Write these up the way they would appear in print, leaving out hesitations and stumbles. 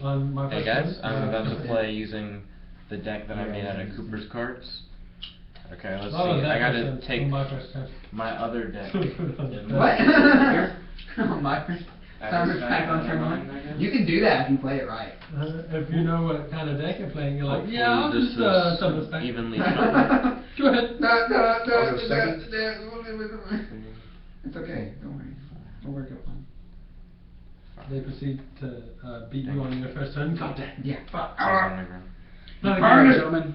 On my Hey first guys, turn? I'm about to play using the deck that I made out of Cooper's cards. Okay, let's see. I gotta take on my first turn. my other deck. What? On my first Summer's back on turn 1. You can do that if you play it right. If you know what kind of deck you're playing, you're like, Hopefully yeah, I'll this just is Summer's back. evenly shuffled. Go ahead. It's okay, don't worry. We'll work it fine. They proceed to beat you on your first turn. God damn. Yeah. Not Burn again, it. gentlemen.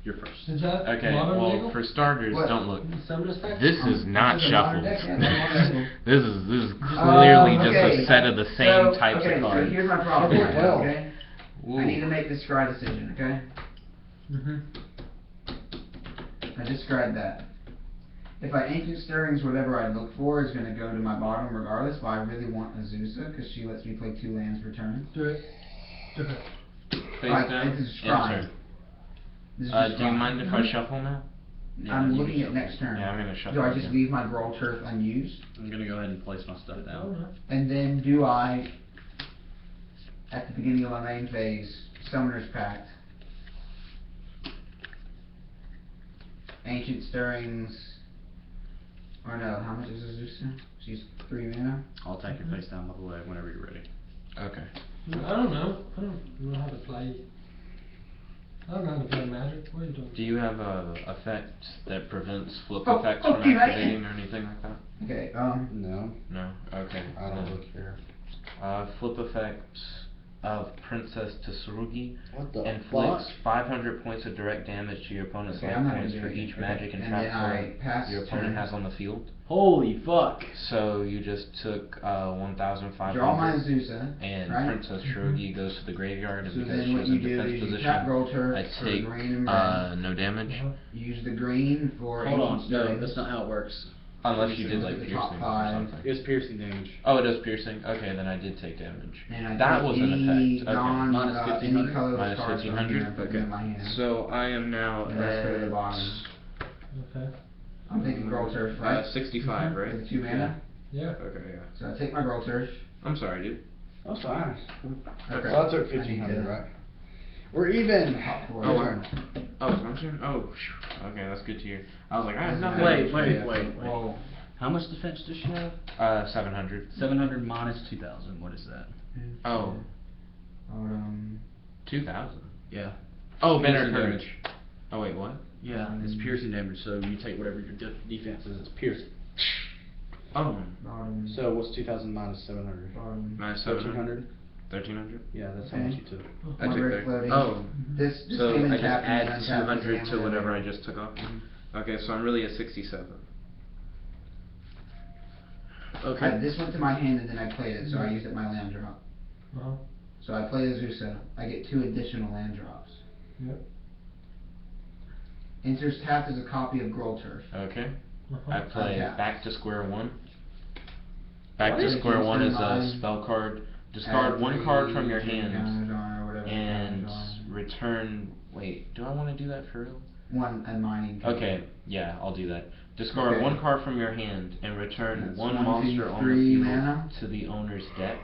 You're first. Is that Okay, modern well, legal? for starters, What? don't look. Summer's back? This is not This is a modern shuffled. deck, yeah, that's modern. This is clearly just okay. a set of the same types okay, of cards. So here's my problem. Okay, well. Okay. I need to make this scry decision. Okay. I just scried that. If I ancient stirrings, whatever I look for is going to go to my bottom regardless. But I really want Azusa because she lets me play 2 lands per turn. Do it. Do it. Face Like, down, this is scrying. enter. This is Do you scrying. mind if I shuffle now? Yeah, I'm you looking can at shuffle. next turn. Yeah, I'm gonna shuffle. Do I just again. leave my Growl Turf unused? I'm gonna go ahead and place my stuff down. And then do I, at the beginning of my main phase, Summoner's Pact, Ancient Stirrings, or no, how much is Azusa? She's 3 mana? I'll take your face down, by the way, whenever you're ready. Okay. I don't know. I don't know how to play. I don't know how to play Magic. What are you doing? Do you have a effect that prevents flip Oh, effects okay, from right. activating or anything like that? Okay, No, No. Okay. I don't look here. Flip effect of Princess Tsurugi What the inflicts fuck? 500 points of direct damage to your opponent's Okay, life I'm not points gonna for do each anything. magic and And trap then I card pass your opponent turn. has on the field. Holy fuck! So you just took draw my 1,500 Azusa, and right? Princess Tsurugi goes to the graveyard, and So because then she's what in you do defense is you position, tap Growl Turf I for take green and red. no damage. Use the green for Hold Ancient on, no, Stirrings. that's not how it works. Unless you did Look like at the top piercing or 5. something. It's piercing damage. Oh, it does piercing? Okay, then I did take damage. And I That take was an any effect. Okay. non, Minus any 1,500? colorless Minus cards from 1,500? here and put them in my hand. So I am now And let's go to the bottom. Okay. I'm taking Growl Turf, right? 65, right? With 2 mana. Yeah. Okay, yeah. So I take my Growl Turf. I'm sorry, dude. That's fine. Okay. So I took I need 1,500, to- right? We're even! Top 4. Oh, wow. Oh, it's my turn? Oh, okay, that's good to hear. I was like, I have nothing. Wait. Whoa. How much defense does she have? 700. 700 minus 2,000, what is that? Oh, 2,000? Yeah. Oh, Piercing better courage. damage. Oh, wait, what? Yeah, it's piercing damage, so you take whatever your defense is, it's piercing. Oh, Bottom. So what's 2,000 minus 700? Bottom. minus 700. 1,300? 1,300? Yeah, that's how much you took. I One took red that. floating. Oh, This so came in I just tapped and add untapped 200 with to the whatever I hammer. just took off? Okay, so I'm really at 67. Okay. This went to my hand and then I played it, so I used it my land drop. So I play Azusa. I get 2 additional land drops. Yep. Enters tapped as a copy of Growl Turf. Okay. I play Untap. Back to Square One. Back What? to Square One is a Mine. spell card. Discard Add 1 card from your 3 hand counters on or whatever and counters on. return. Wait, do I want to do that for real? 1 mining. Okay, yeah, I'll do that. Discard Okay. 1 card from your hand and return That's 1 1, 2, monster on 3 the field mana. to the owner's deck.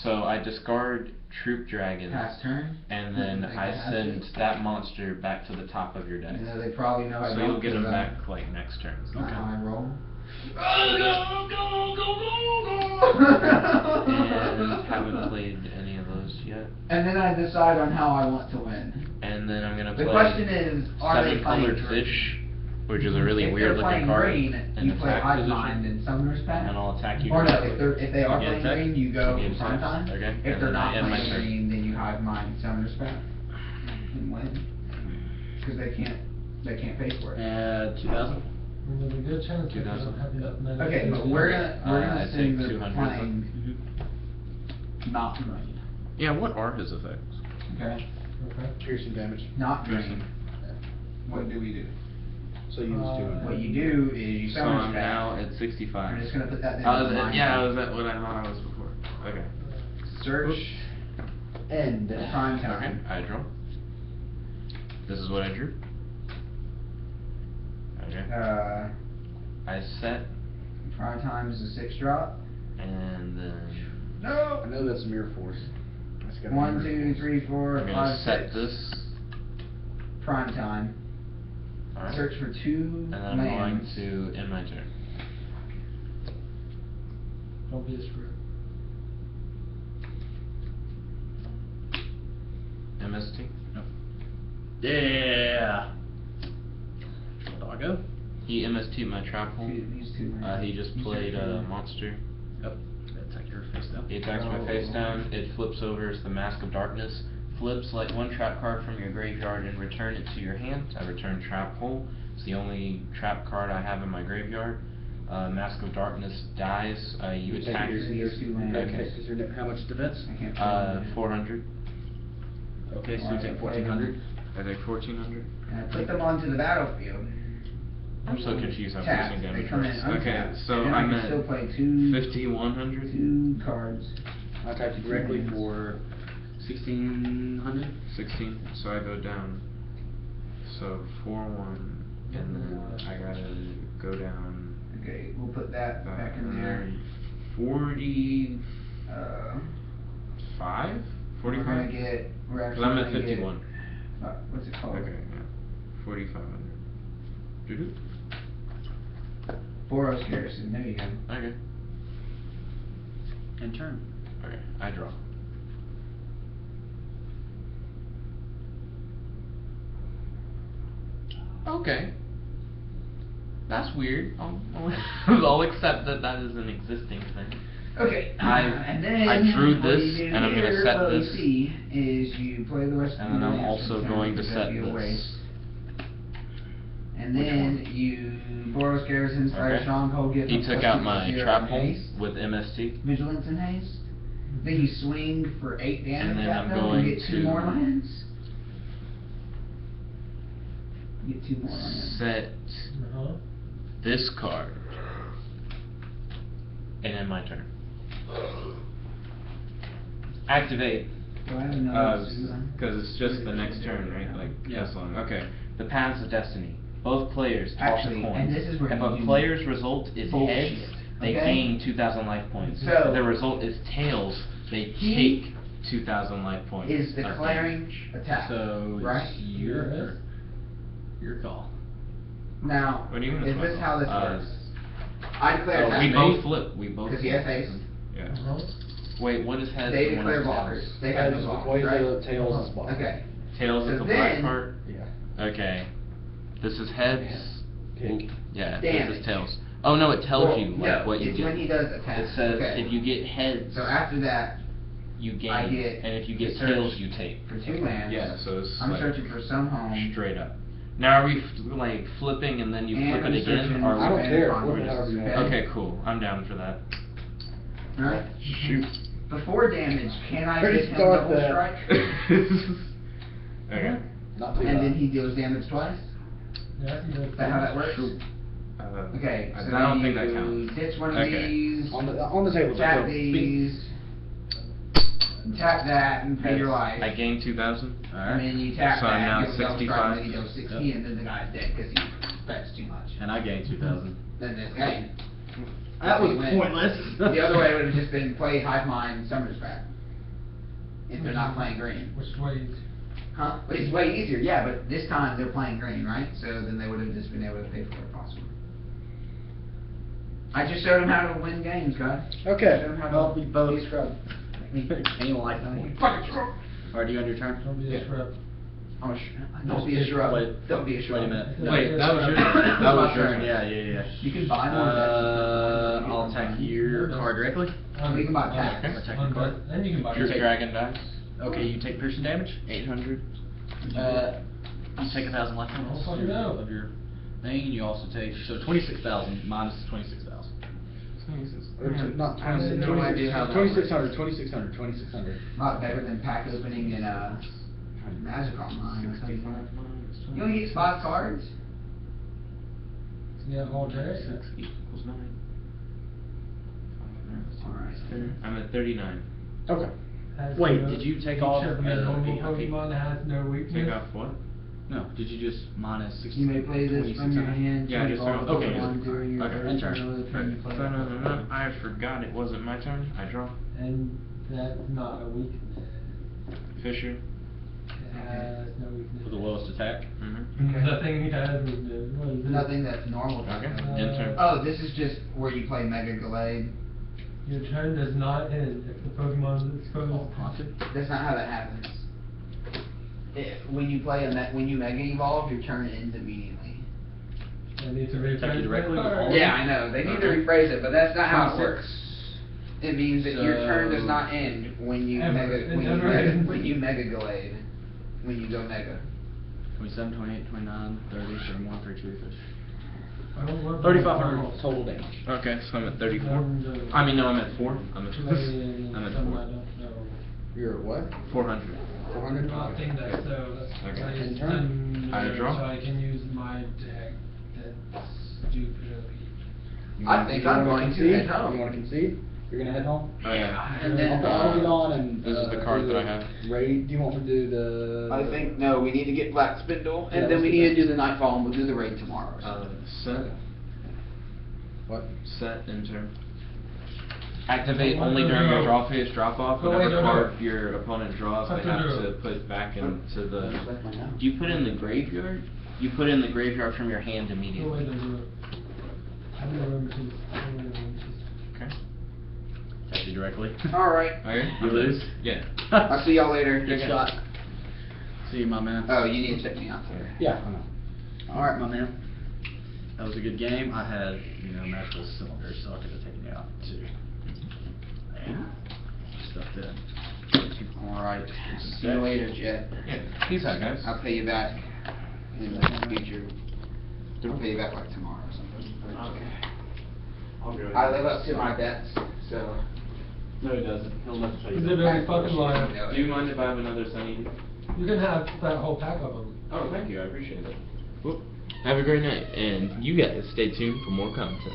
So I discard Troop Dragon, Pass turn. and then They I can send have it. that monster back to the top of your deck. You know, they probably know I So don't. you'll get them 'cause, back like next turn. That's not how I roll. And haven't played any of those yet. And then I decide on how I want to win. And then I'm gonna The play question is, are they 7 playing colored green? fish, which is a really If weird they're looking playing card. green, in you play attack Hive position. Mind and Summoner's Pact. And I'll attack you Or no, directly. if they are You playing attack, green, you go you get prime attacked. time. Okay, If and they're then I not end my playing turn. green, then you Hive Mind Summoner's Pact and win. Because they can't pay for it. 2,000? There's a good chance that 2,000. you don't have enough mana Okay, to but do we're that. gonna I assume take they're 200. playing not green. Yeah, what are his effects? Okay, Okay. Piercing damage. not green. What do we do? So you use 200. What you do is you So Summoner's I'm Pact. now at 65. I'm just gonna put that I down. was at, yeah, I was at what I thought I was before. Okay. Search End. prime Okay, time. I draw. This is what I drew. Okay. I set, Prime time is a 6 drop. and then No! I know that's Mirror Force. That's gotta be 1, Mirror 2, Force. 3, 4, I'm 5, gonna 6. set this. Prime time. Alright. Search for 2 And then I'm going lands. to end my turn. Don't be a screw. MST. Nope. Yeah. Doggo. He MST'd my trap hole. Use 2 lands. He just You played search for a one. monster. Yep. Attack your face down. He attacks my face down. It flips over as the Mask of Darkness. Flip, select 1 trap card from your graveyard and return it to your hand. I return Trap Hole. It's the only trap card I have in my graveyard. Mask of Darkness dies. You take attack. Use 2 lands. Okay. How much defense? I can't find it. 400. Okay, so you Alright, take play 1400. I take 1400. And I put them onto the battlefield. I'm so confused how Tapped. placing They damage come in works. untapped. Okay, so and then I'm I can still at play 2 5100. 2 cards. I attacked you directly for 1600. 16. So I go down. So 4-1, and then I gotta go down. Okay, we'll put that back in there. 45? We're gonna 45? get. We're Because actually I'm at gonna get, 51. what's it called? Okay, yeah. 4500. Doo-doo. Boros Garrison. There you go. Okay. And turn. Okay, I draw. Okay. That's weird. I'll accept that that is an existing thing. Okay. I what drew you this, do and I'm gonna here, set what this. You see is you play the rest And of then the I'm lands also from turn, going to because set that'd be a this. waste. And Which then one? you Boros Garrison, Fire Okay. Stronghold, get He a took plus out 2 my 0 trap and hole haste, with MST. Vigilance and haste. Then you swing for 8 damage And then at I'm them going and get 2 to more lands. Get 2 more lands. Set Uh-huh. this card. And end my turn. Activate. Do I have another Susan? Because it's just the next turn, right? Like, Yeah. this long. Okay. The Paths of Destiny. Both players toss Actually, a coin. and this is where if you a do player's result is bullshit, heads, they okay? gain 2,000 life points. So- if the result is tails, they He take 2,000 life points. Is of declaring damage. attack. So right? it's Yes. your call. Now, What do you mean is it's this my how this fault? works? I declare Oh, attack. we both flip. We both. Because he has haste. Yeah. Uh-huh. Wait, what is heads? They and what declare is blockers. tails? They have no Heads is the blockers, poison, right? tails is blockers. Okay. Tails So is the black then- part. Yeah. Okay. This is heads. Pick. Yeah. Damage. This is tails. Oh no, it tells Well, you no, like what you it's get. when he does attack. It says Okay. if you get heads, So after that, you gain, I get and if you get to search tails, you take. for 2 lands, Yeah, so it's I'm like searching for some home. straight up. Now are we like flipping and then you And flip I'm it again, searching or I don't for care, conquest, flip it however you want. Okay, cool. I'm down for that. Alright. Shoot. Before damage, can I Already get him start double that. strike? Okay. Not too And bad. then he deals damage twice? Yeah, I can go. Is that how that works? Okay, I so don't then think that you counts. ditch one of Okay. these, On the table. tap so these, tap that, and pay your life. I gained 2,000. And then you tap So I'm that, now give him double strike, and then he 65. goes 16, and then the guy's dead because he bets too much. And I gained 2,000. Then this guy. That was he wins. pointless. The other way would have just been play Hive Mind Summer's back. If they're not playing green. Which way? Huh? But it's way easier, yeah, but this time they're playing green, right? So then they would have just been able to pay for it possibly. I just showed him how to win games, guys. Okay. Showed him how to Well, we both be a scrub. Ain't like You fucking scrub! Alright, do you end your turn? Don't be Yeah. a shrub. I'm a don't be a shrub. Wait. Don't be a shrub. Wait a minute. Wait, that was your That turn. That was my your turn. turn. Yeah. You can buy more I'll attack your card directly. You can buy packs. Okay. Attack your card. Then you can buy. Your take- dragon dies. Okay, you take piercing damage. 800. You take 1,000 life points Oh, fuck it out. of your thing, and you also take 26,000 minus 26,000. I have no idea how that works. 2600. A lot better than pack opening in Magic Online. I'll tell you what. You only get 5 cards? Yeah, all day. 6 equals 9. Alright. I'm at 39. Okay. Has Wait, no- did you take each off, of the normal okay. Pokemon has no weakness. Take off what? No, did you just minus 6? You may play this from your 2600? hand. Yeah, I just took off. Okay, Pokemon good. during your Okay. turn. Enter. Another turn you play. I forgot it wasn't my turn. I draw. And that's not a weakness. Fisher. It has no weakness. For the lowest attack. Mm-hmm. Nothing has weakness. What is this? Nothing that's normal. Okay. Uh, Enter. Oh, this is just where you play Mega Gallade. Your turn does not end if the Pokemon is exposed. That's not how that happens. When you play when you Mega Evolve, your turn ends immediately. I need to rephrase Attack you directly with all- Yeah, I know. They need to Okay. rephrase it, but that's not how it 26. works. It means that your turn does So- not end when you Ever. It never ends. when you Mega Gallade. When you go Mega. 27, 28, 29, 30, 31, 32, 30. I don't want 3,500 total damage. Okay, so I'm at 34. No. I mean, no, I'm at 4. I'm at I'm at 4. I don't know. You're at what? 400. 400? Not think that, so that's Okay. I In use turn? I draw? so I can use my deck that's stupid. I think I'm going to head home. You want to concede? You're gonna head home. Oh yeah. And then, I'll get on and. This is the card do that I the have. Raid. Do you want me to do the? I think, no, we need to get Black Spindle, Yeah, and then let's we do need that. to do the Nightfall, and we'll do the raid tomorrow. or something. Set. What? Set. Enter. Activate only during your draw phase drop off. Oh, Whenever wait, no, card no. your opponent draws, What they have to do? to put back into the. I just left mine out. Do you put in the graveyard? You put in the graveyard from your hand No way immediately. to do it. I don't remember since. Okay. Attack you directly. Alright. Okay. You lose? Yeah. I'll see y'all later. Good shot. See you, my man. Oh, you need to check me out there. Yeah, I know. Alright, my man. That was a good game. I had, magical cylinders, so I could have taken you out too. Yeah. Stuff in. Alright. See you later, Jet. Yeah. Peace out, guys. I'll pay you back in the future. I'll pay you back like tomorrow or something. Okay. I live up to my debts, so. No, he doesn't. He'll never pay He's you a back. very fucking liar. Do you mind if I have another Sunny? You can have that whole pack of them. Oh, thank you. I appreciate it. Well, have a great night, and you guys stay tuned for more content.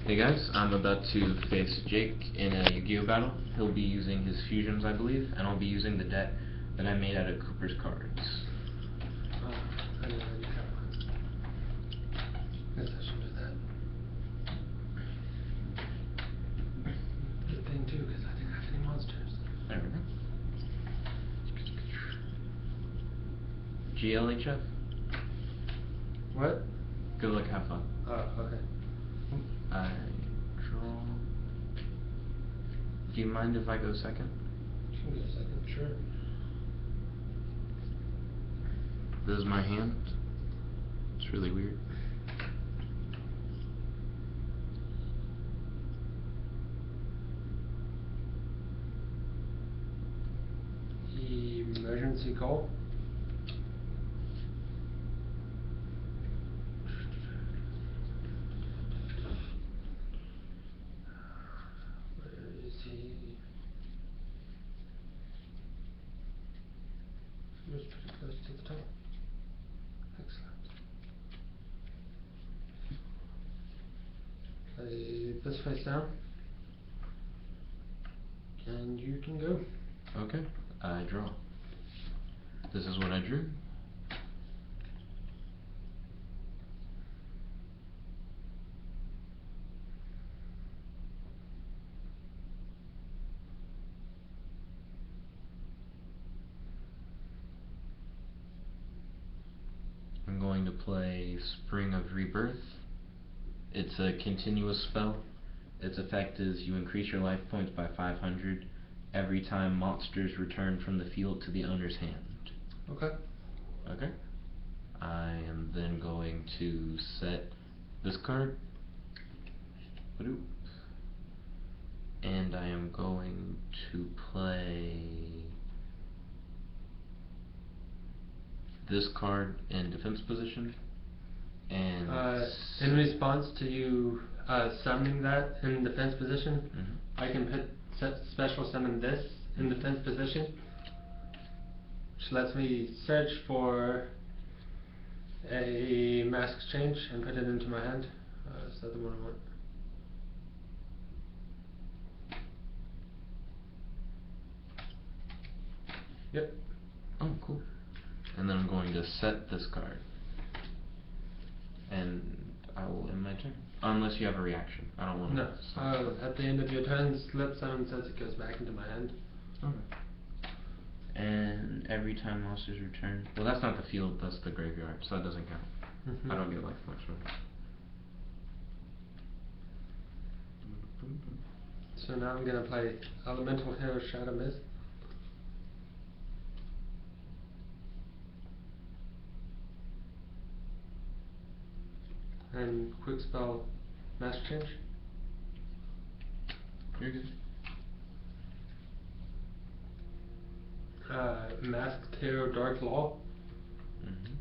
Hey guys, I'm about to face Jake in a Yu-Gi-Oh battle. He'll be using his fusions, I believe, and I'll be using the deck that I made out of Cooper's cards. I didn't already have one. Guess I should do that. Good thing too, because I didn't have any monsters. There we go. GLHF. What? Good luck, have fun. Oh, okay. I draw. Do you mind if I go second? You can go second, sure. This is my hand. It's really weird. Emergency call. Where is he? He was pretty close to the top. Excellent. Play this face down. And you can go. Okay, I draw. This is what I drew. I'm going to play Spring of Rebirth. It's a continuous spell. Its effect is you increase your life points by 500 every time monsters return from the field to the owner's hand. Okay. Okay. I am then going to set this card. Ba-doop. And I am going to play this card in defense position. And in response to you summoning that in defense position, Mhm. I can special summon this in defense position, which lets me search for a mask exchange and put it into my hand. Is that the one I want? Yep. oh, cool. And then I'm going to set this card. And I will end my turn. Unless you have a reaction. I don't want No. to. At the end of your turn, slip summon says it goes back into my hand. Okay. And every time monsters return. Well, that's not the field, that's the graveyard, so that doesn't count. Mhm. I don't get life points from it. So now I'm gonna play Elemental Hero Shadow Mist. And quick spell Master Change. You're good. Masked Hero Dark Law. Mm-hmm.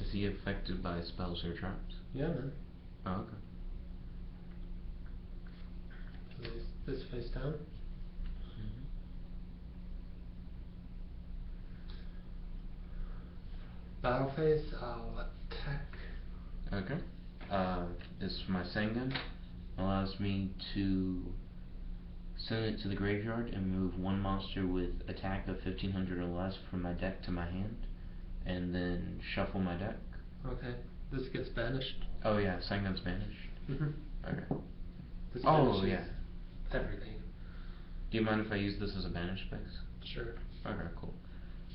Is he affected by spells or traps? Yeah, man. Oh, okay. Place this face down. Mm-hmm. Battle phase, I'll attack. Okay. This my Sengun allows me to send it to the graveyard and move one monster with attack of 1500 or less from my deck to my hand, and then shuffle my deck. Okay. This gets banished. Oh yeah, Sengun's banished. Mhm. Okay. This Oh banishes yeah. everything. Do you mind if I use this as a banish space? Sure. Okay, cool.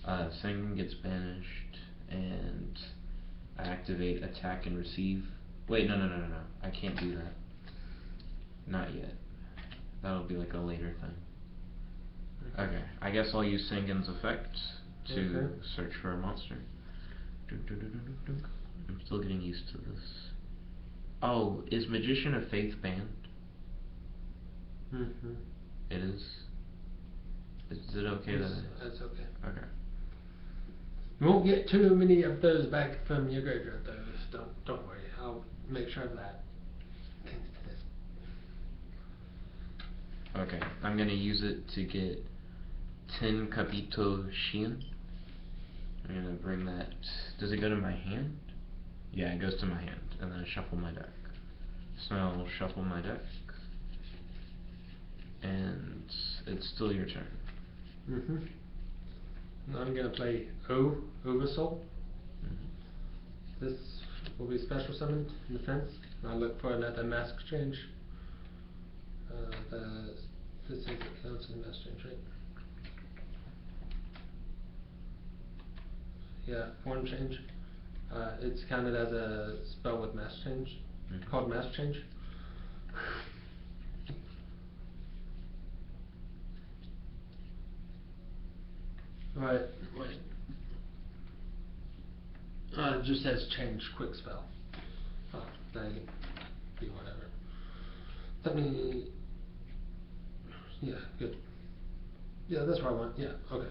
Sengun gets banished, and I activate attack and receive. Wait, no. I can't do that. Not yet. That'll be like a later thing. Okay, I guess I'll use Sengun's effect to Okay. search for a monster. I'm still getting used to this. Oh, is Magician of Faith banned? Mhm. It is? Is it okay that That's okay. Okay. You won't get too many of those back from your graveyard though. Don't worry. I'll make sure of that. Okay, I'm gonna use it to get 10 Capito Shien. I'm gonna bring that. Does it go to my hand? Yeah, it goes to my hand, and then I shuffle my deck. So I'll shuffle my deck, and it's still your turn. Mhm. Now I'm gonna play Oversoul. Mm-hmm. This will be special summoned in defense. I look for another mask change. This is it counts as mask change, right? Yeah, form change. It's counted as a spell with mask change, called mask change. Right, wait. It just says change quick spell. Oh, they be whatever. Let me. Yeah, good. Yeah, that's what I want. Yeah, okay.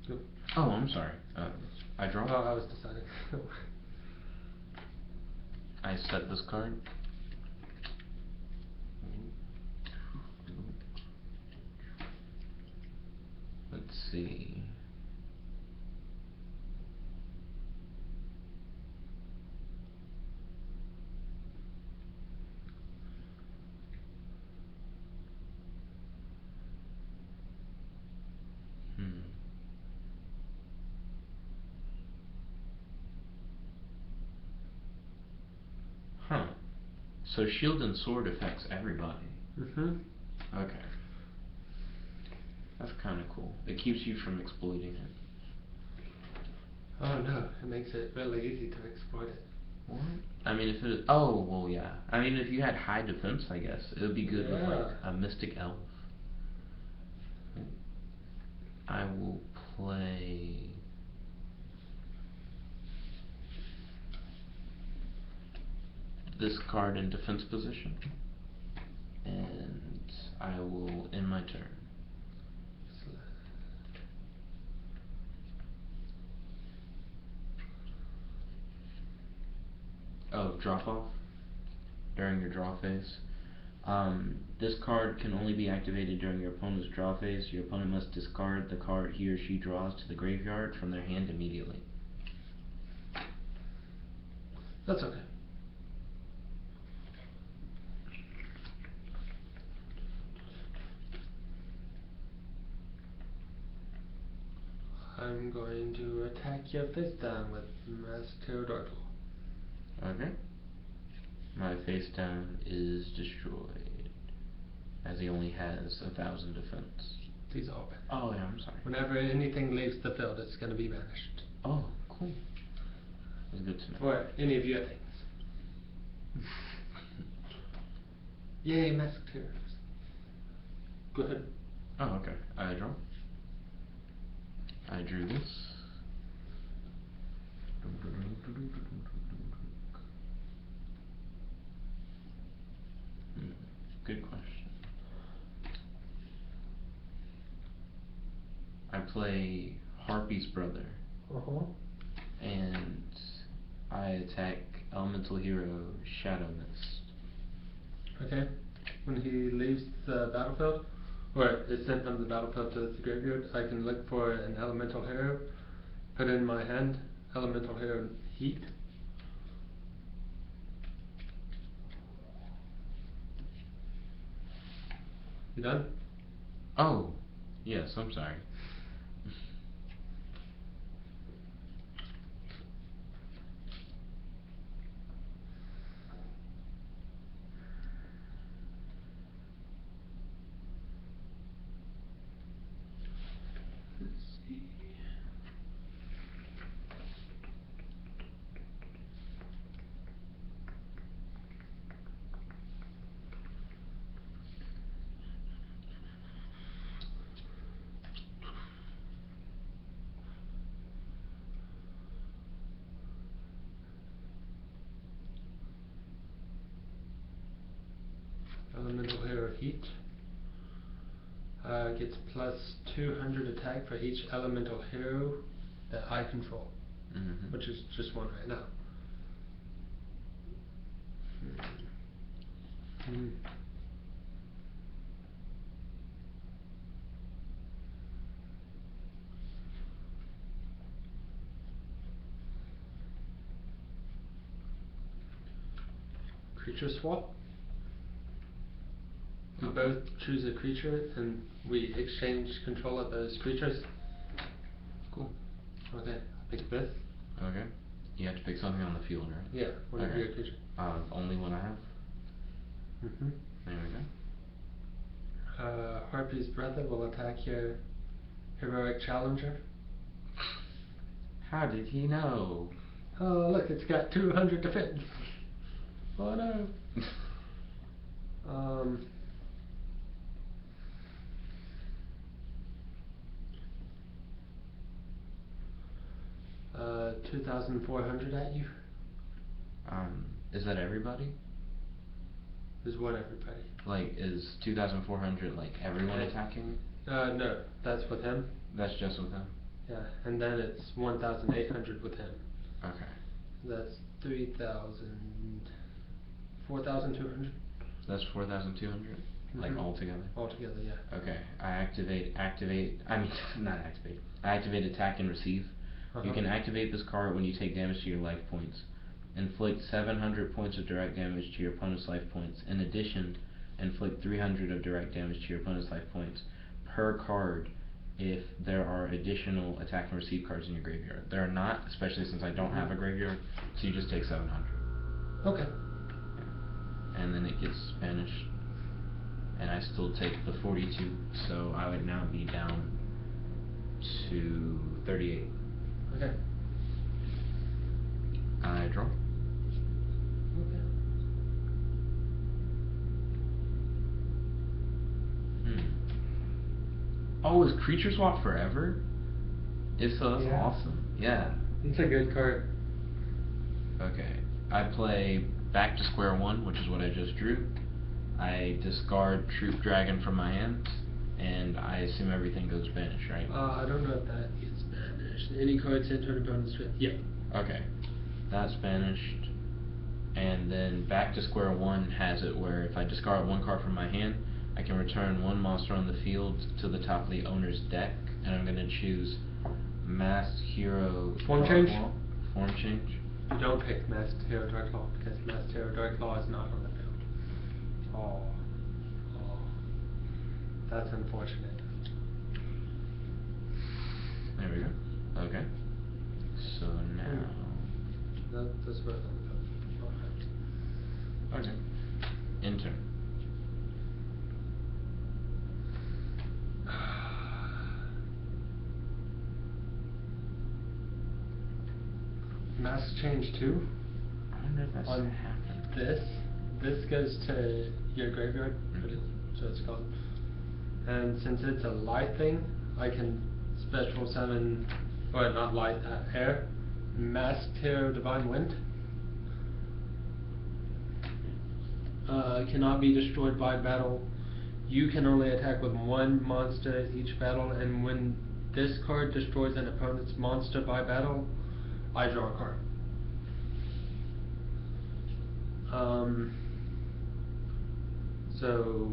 Good. Oh, I'm sorry. I draw. Oh, I was deciding. I set this card. Let's see. Huh. So shield and sword affects everybody. Mhm. Okay. That's kind of cool. It keeps you from exploiting it. Oh no, it makes it really easy to exploit it. What? I mean, if it. Oh, well, yeah. I mean, if you had high defense, I guess it would be good with like Yeah. a mystic elf. I will play. This card in defense position, and I will end my turn. Oh, drop off during your draw phase. This card can only be activated during your opponent's draw phase. Your opponent must discard the card he or she draws to the graveyard from their hand immediately. That's okay. I'm going to attack your face down with Masked Hero Dark Claw. Okay. My face down is destroyed, as he only has 1,000 defense. These are banished. Oh yeah, I'm sorry. Whenever anything leaves the field, it's going to be banished. Oh, cool. That's good to know. For any of your things. Yay, Masked Heroes. Go ahead. Oh, okay. I draw. I drew this. Good question. I play Harpy's brother, and I attack Elemental Hero Shadow Mist. Okay. When he leaves the battlefield, or is sent from the battlefield to the graveyard, I can look for an elemental hero, put it in my hand, elemental hero Heat. You done? Oh, yes, I'm sorry. Let's see. Elemental Hero Heat gets plus 200 attack for each elemental hero that I control, which is just one right now. Creature swap. We both choose a creature and we exchange control of those creatures. Cool. Okay, pick this. Okay. You have to pick something on the field, right? Yeah, one of your creatures. Only one I have. There we go. Harpy's brother will attack your heroic challenger. How did he know? Oh, look, it's got 200 defense. Oh no. 2,400 at you. Is that everybody? Is what everybody? Like, is 2,400 like everyone attacking? No, that's with him. That's just with him? Yeah, and then it's 1,800 with him. Okay. That's 3,000, 4,200. That's 4,200? Like altogether? Altogether, yeah. Okay, I activate, not activate. I activate attack and receive. You can activate this card when you take damage to your life points. Inflict 700 points of direct damage to your opponent's life points. In addition, inflict 300 of direct damage to your opponent's life points per card if there are additional attack and receive cards in your graveyard. There are not, especially since I don't have a graveyard, so you just take 700. Okay. And then it gets banished. And I still take the 42, so I would now be down to 38. Okay. I draw. Okay. Oh, is Creature Swap forever? If so, that's Yeah. awesome. Yeah. It's a good card. Okay. I play Back to Square One, which is what I just drew. I discard Troop Dragon from my hand, and I assume everything goes banished, right? I don't know if that gets banished. Any card sent to an opponent's field. Yep. Okay. That's banished. And then Back to Square One has it where if I discard one card from my hand, I can return one monster on the field to the top of the owner's deck, and I'm going to choose Masked Hero Form change? Form change. You don't pick Masked Hero Dark Claw because Masked Hero Dark Claw is not on the field. Oh. That's unfortunate. There we go. That's right. Okay. Intern. Mask change 2. I wonder if that's On gonna happen. this goes to your graveyard, so it's gone. And since it's a light thing, I can special summon, or not light, air, Masked Hero Divine Wind. Cannot be destroyed by battle. You can only attack with one monster each battle, and when this card destroys an opponent's monster by battle, I draw a card. So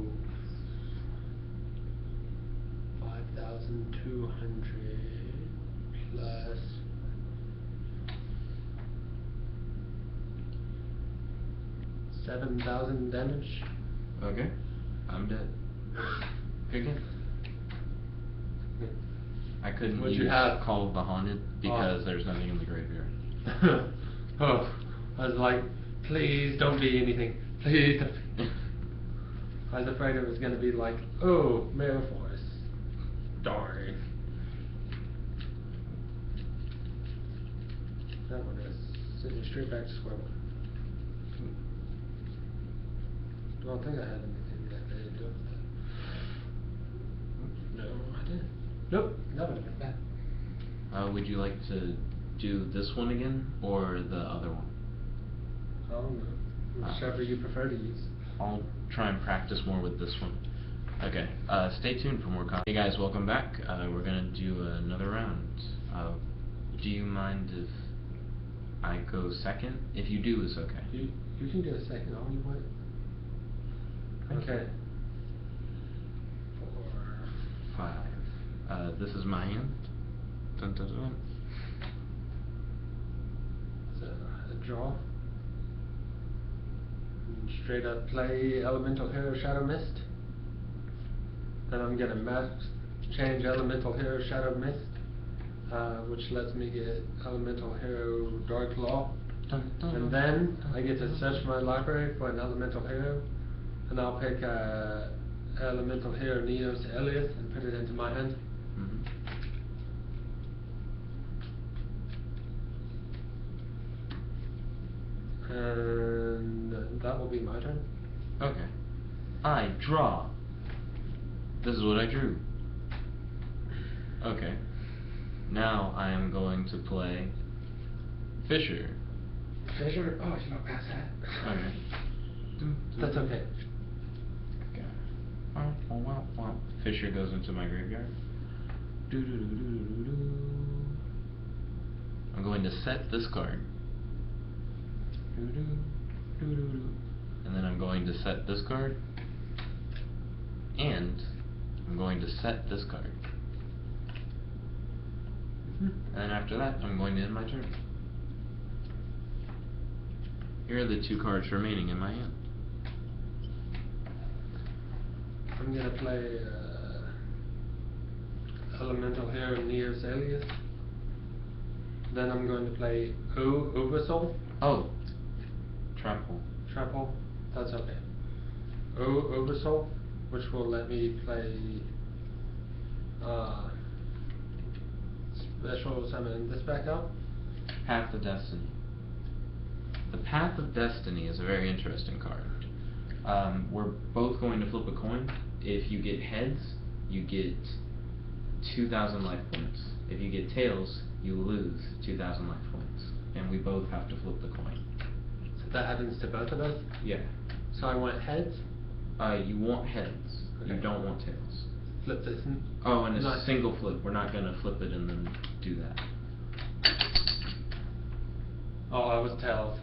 5,200 plus 7,000 damage. Okay. I'm dead. Good game. I couldn't What'd you use have? Call of the Haunted because Oh. there's nothing in the graveyard. Oh, I was like, please don't be anything. Please don't be. I was afraid it was going to be like, oh, Mare Forest. Darn. That one is sitting straight back to square one. Don't think I had anything that day to do with that. No, I didn't. Nope, that would have been bad. Would you like to do this one again or the other one? I don't know. Whichever you prefer to use. I'll try and practice more with this one. Okay, stay tuned for more content. Hey guys, welcome back. We're gonna do another round. Do you mind if I go second? If you do, it's okay. You can do a second all you want. Okay. 4. 5. This is my hand. Dun, dun, dun. So, a draw. And straight up play Elemental Hero Shadow Mist. Then I'm gonna change Elemental Hero Shadow Mist, which lets me get Elemental Hero Dark Law. Dun, dun, And dun, then dun, I get to dun, search my dun. library for an Elemental Hero, and I'll pick Elemental Hero Neos Elias and put it into my hand. Mhm. And that will be my turn. Okay. I draw. This is what I drew. Okay. Now I am going to play Fisher. Fisher? Oh, you don't pass that. Okay. That's okay. Okay. Fisher goes into my graveyard. I'm going to set this card. And then I'm going to set this card. And I'm going to set this card. And then after that, I'm going to end my turn. Here are the 2 cards remaining in my hand. I'm gonna play Elemental Hero Neos Elias. Then I'm going to play Oversoul. Oh, trap hole. Trap hole. That's okay. Oversoul, which will let me play special summon this back out. Path of Destiny. The Path of Destiny is a very interesting card. We're both going to flip a coin. If you get heads, you get 2,000 life points. If you get tails, you lose 2,000 life points. And we both have to flip the coin. So that happens to both of us? Yeah. So I want heads? You want heads. Okay. You don't want tails. Flip this. Oh, and a Not- single flip. We're not going to flip it and then do that. Oh, I was tails.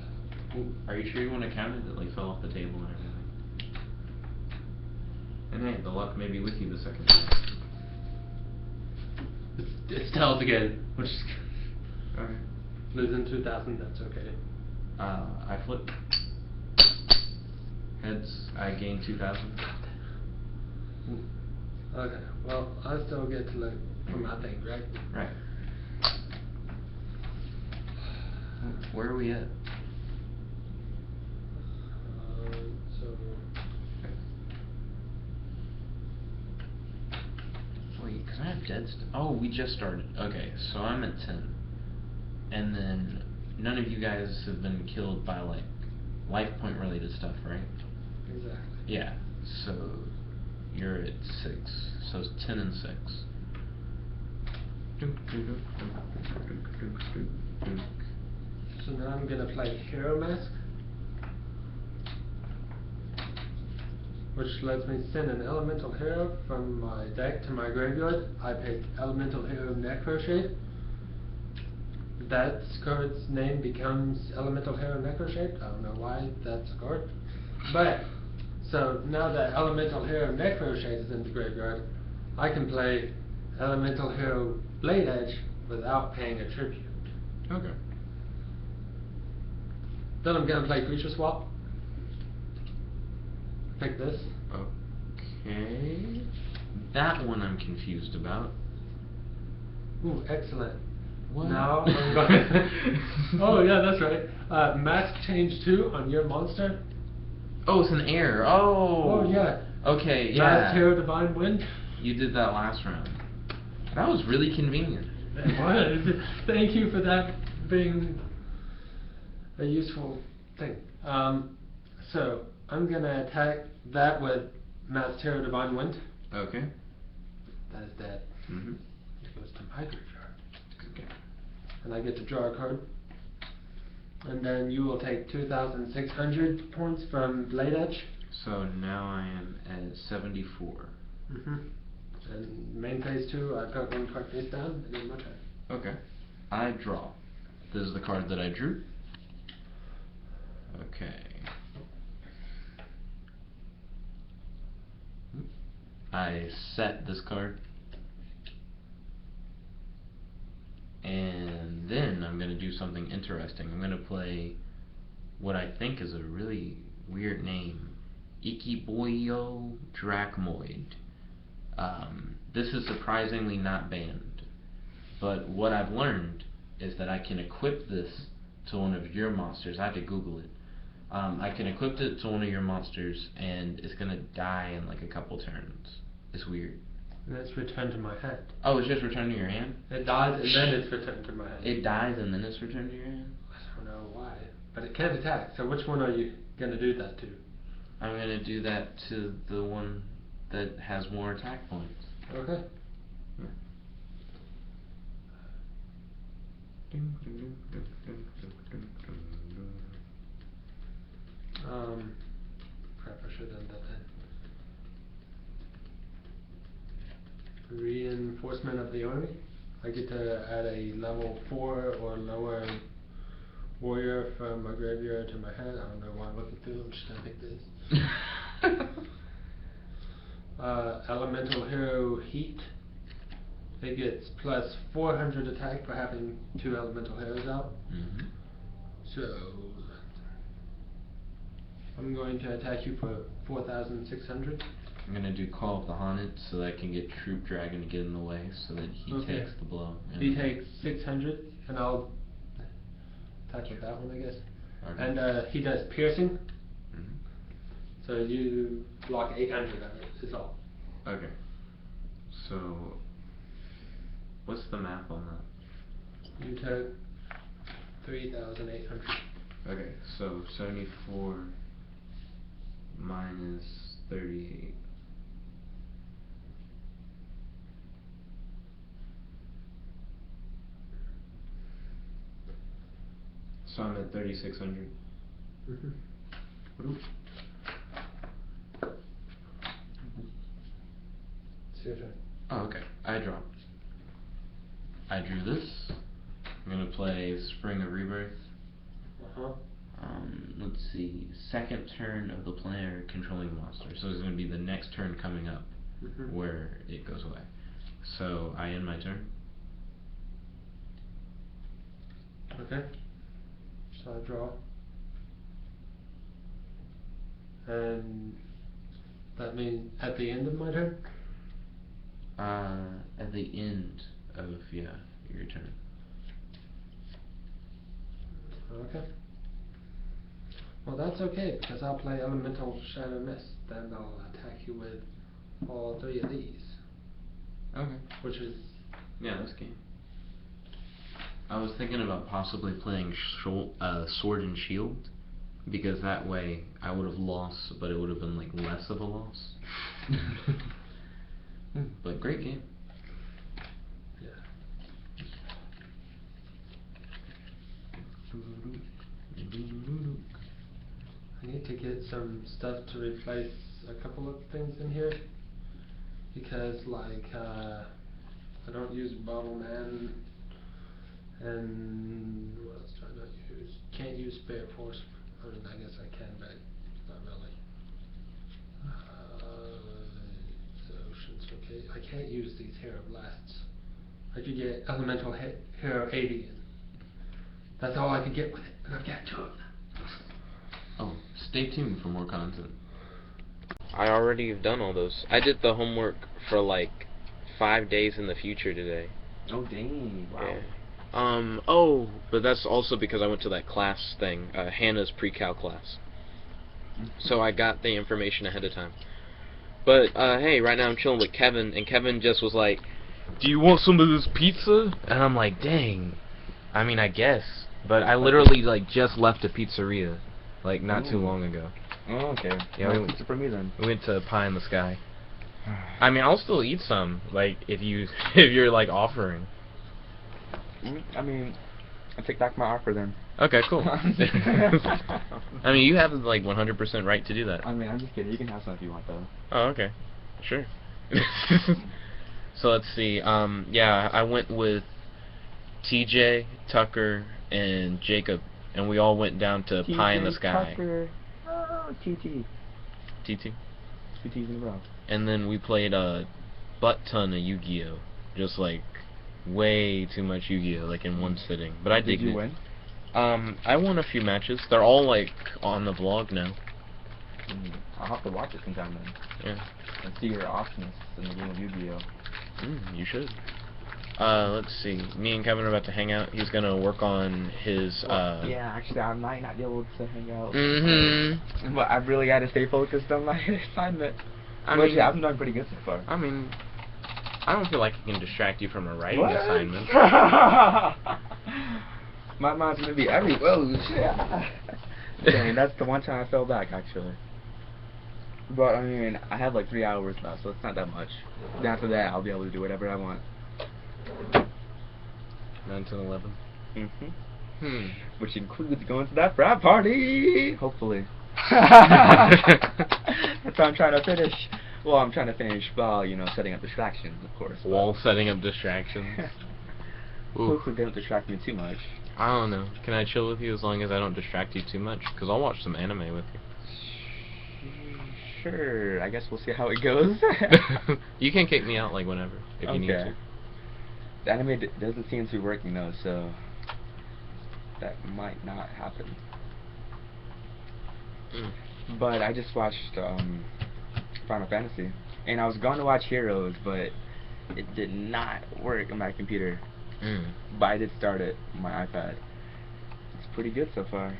Ooh, are you sure you want to count it? It like fell off the table and everything. And hey, the luck may be with you the second time. It's tails again. Which is Okay. losing 2,000, that's okay. I flip. Heads, I gain 2,000. Okay, well, I still get to look for my thing, right? Right. Where are we at? So Wait, cause I have dead oh, we just started. Okay, so I'm at 10. And then none of you guys have been killed by like life point related stuff, right? exactly. Yeah. So you're at 6. So it's 10 and 6. So now I'm gonna play Hero Mask, which lets me send an elemental hero from my deck to my graveyard. I pick elemental hero Necroshade. That card's name becomes elemental hero Necroshade. I don't know why that's a card, but so now that elemental hero Necroshade is in the graveyard, I can play elemental hero Blade Edge without paying a tribute. Okay. Then I'm gonna play Creature Swap. Pick this. Okay. That one I'm confused about. Ooh, excellent. What? Now I'm going. Oh yeah, that's right. Mask change 2 on your monster. Oh, it's an error. Oh. Oh yeah. Okay, yeah. Mask Terror Divine Wind. You did that last round. That was really convenient. It was. Thank you for that being a useful thing. So I'm gonna attack that with Mask Terror Divine Wind. Okay. That is dead. Mm-hmm. It goes to my graveyard. Okay. And I get to draw a card. And then you will take 2,600 points from Blade Edge. So now I am at 74. And main phase 2, I've got one card face down, and then my turn. Okay. I draw. This is the card that I drew. Okay. I set this card. And then I'm going to do something interesting. I'm going to play what I think is a really weird name. Yugioh Drachmoid. This is surprisingly not banned. But what I've learned is that I can equip this to one of your monsters. I had to Google it. I can equip it to one of your monsters and it's going to die in like a couple turns. It's weird. And it's returned to my hand. Oh, it's just returned to your hand? It dies and then it's returned to my hand. It dies and then it's returned to your hand? I don't know why. But it can't attack, so which one are you going to do that to? I'm going to do that to the one that has more attack points. Okay. Crap, I should have done that then. Reinforcement of the army. I get to add a level 4 or lower warrior from my graveyard to my hand. I don't know why I'm looking through, I'm just gonna pick this. Elemental hero Heat. It gets plus 400 attack for having 2 elemental heroes out. So I'm going to attack you for 4,600. I'm going to do Call of the Haunted so that I can get Troop Dragon to get in the way so that he takes the blow. He takes 600 and I'll attack with that one, I guess. Okay. And he does piercing. So you block 800 of it, is all. Okay. So what's the math on that? You took 3,800. Okay, so 74 minus 38. So I'm at 3,600. It's your turn. Oh, okay. I draw. I drew this. I'm gonna play Spring of Rebirth. Let's see. Second turn of the player controlling the monster. So it's gonna be the next turn coming up where it goes away. So I end my turn. Okay. So I draw. And that means at the end of my turn? At the end of your turn. Okay. Well, that's okay, because I'll play Elemental Shadow Mist, then I'll attack you with all 3 of these. Okay. Which is... Yeah, that's game. I was thinking about possibly playing Sword and Shield, because that way I would have lost, but it would have been like less of a loss. But great game. Yeah. I need to get some stuff to replace a couple of things in here, because like I don't use Bottle Man, and what else do I not use? Can't use Spirit Force. I mean, I guess I can, but not really. The Ocean's okay. I can't use these Hero Blasts. I could get Elemental Hero 80 in. That's all I could get with it, and I've got 2 of them. Oh, stay tuned for more content. I already have done all those. I did the homework for like 5 days in the future today. Oh dang! Wow. Yeah. Oh, but that's also because I went to that class thing, Hannah's pre-cal class. So I got the information ahead of time. But, hey, right now I'm chilling with Kevin, and Kevin just was like, "Do you want some of this pizza?" And I'm like, dang. I mean, I guess. But I literally, like, just left a pizzeria, like, not too long ago. Oh, okay. Yeah, No pizza for me then. We went to Pie in the Sky. I mean, I'll still eat some, like, if you're, like, offering. I mean, I take back my offer then. Okay, cool. I mean, you have, like, 100% right to do that. I mean, I'm just kidding. You can have some if you want, though. Oh, okay. Sure. So let's see. Yeah, I went with TJ, Tucker, and Jacob, and we all went down to Pie in the Sky. Tucker. Oh, TT. TT. TT's in the row. And then we played a butt ton of Yu-Gi-Oh. Just like way too much Yu-Gi-Oh, like in one sitting. But I Did did you win? I won a few matches. They're all like on the vlog now. I'll have to watch it sometime then. Yeah. And see your awesomeness in the game of Yu-Gi-Oh. You should. Let's see. Me and Kevin are about to hang out. He's gonna work on his yeah, actually I might not be able to hang out. Mm-hmm. But I've really got to stay focused on my assignment. I Which mean, I've done pretty good so far. I mean, I don't feel like I can distract you from a writing What? assignment. My mind's gonna be every Dang, that's the one time I fell back actually. But I mean, I have like 3 hours left, so it's not that much. Then after that, I'll be able to do whatever I want. 9 to 11. Which includes going to that frat party. Hopefully. That's what I'm trying to finish. Well, I'm trying to finish while, you know, setting up distractions, of course. While setting up distractions. Hopefully they don't distract me too much. I don't know. Can I chill with you as long as I don't distract you too much? Because I'll watch some anime with you. Sure, I guess we'll see how it goes. You can kick me out like whenever, if you need to. The anime doesn't seem to be working though, so that might not happen. But I just watched Final Fantasy, and I was going to watch Heroes, but it did not work on my computer. But I did start it on my iPad. It's pretty good so far.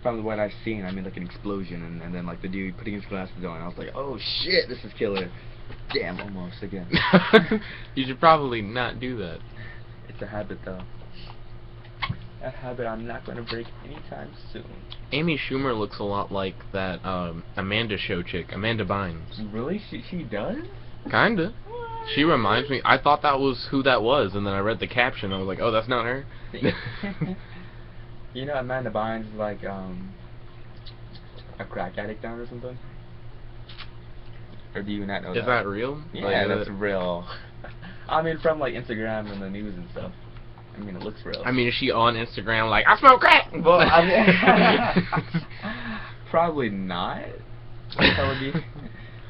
From what I've seen, I mean, like an explosion, and then like the dude putting his glasses on. I was like, oh shit, this is killer. Damn, almost again. You should probably not do that. It's a habit, though. A habit I'm not going to break anytime soon. Amy Schumer looks a lot like that Amanda Show chick, Amanda Bynes. Really? She does? Kinda. She reminds me. I thought that was who that was, and then I read the caption. I was like, oh, that's not her. You know, Amanda Bynes is like a crack addict now or something. Or do you not know that? Is that real? Yeah, like, that's real. I mean, from like Instagram and the news and stuff. I mean, it looks real. I mean, is she on Instagram like, I smoke crack? Well, I mean, probably not.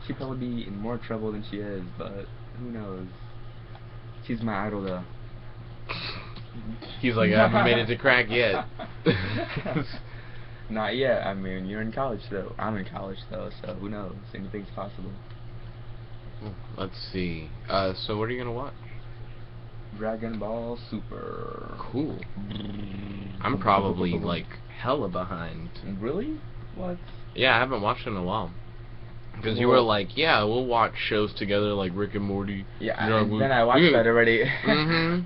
She'd probably be in more trouble than she is, but who knows? She's my idol, though. He's like, I haven't made it to crack yet. Not yet. I mean, you're in college, though. I'm in college, though, so who knows? Anything's possible. Let's see. So what are you gonna watch? Dragon Ball Super. Cool. I'm probably like hella behind. Really? What? Yeah, I haven't watched it in a while. Because you were like, yeah, we'll watch shows together like Rick and Morty. Yeah, you know, and then I watched that already. Mhm.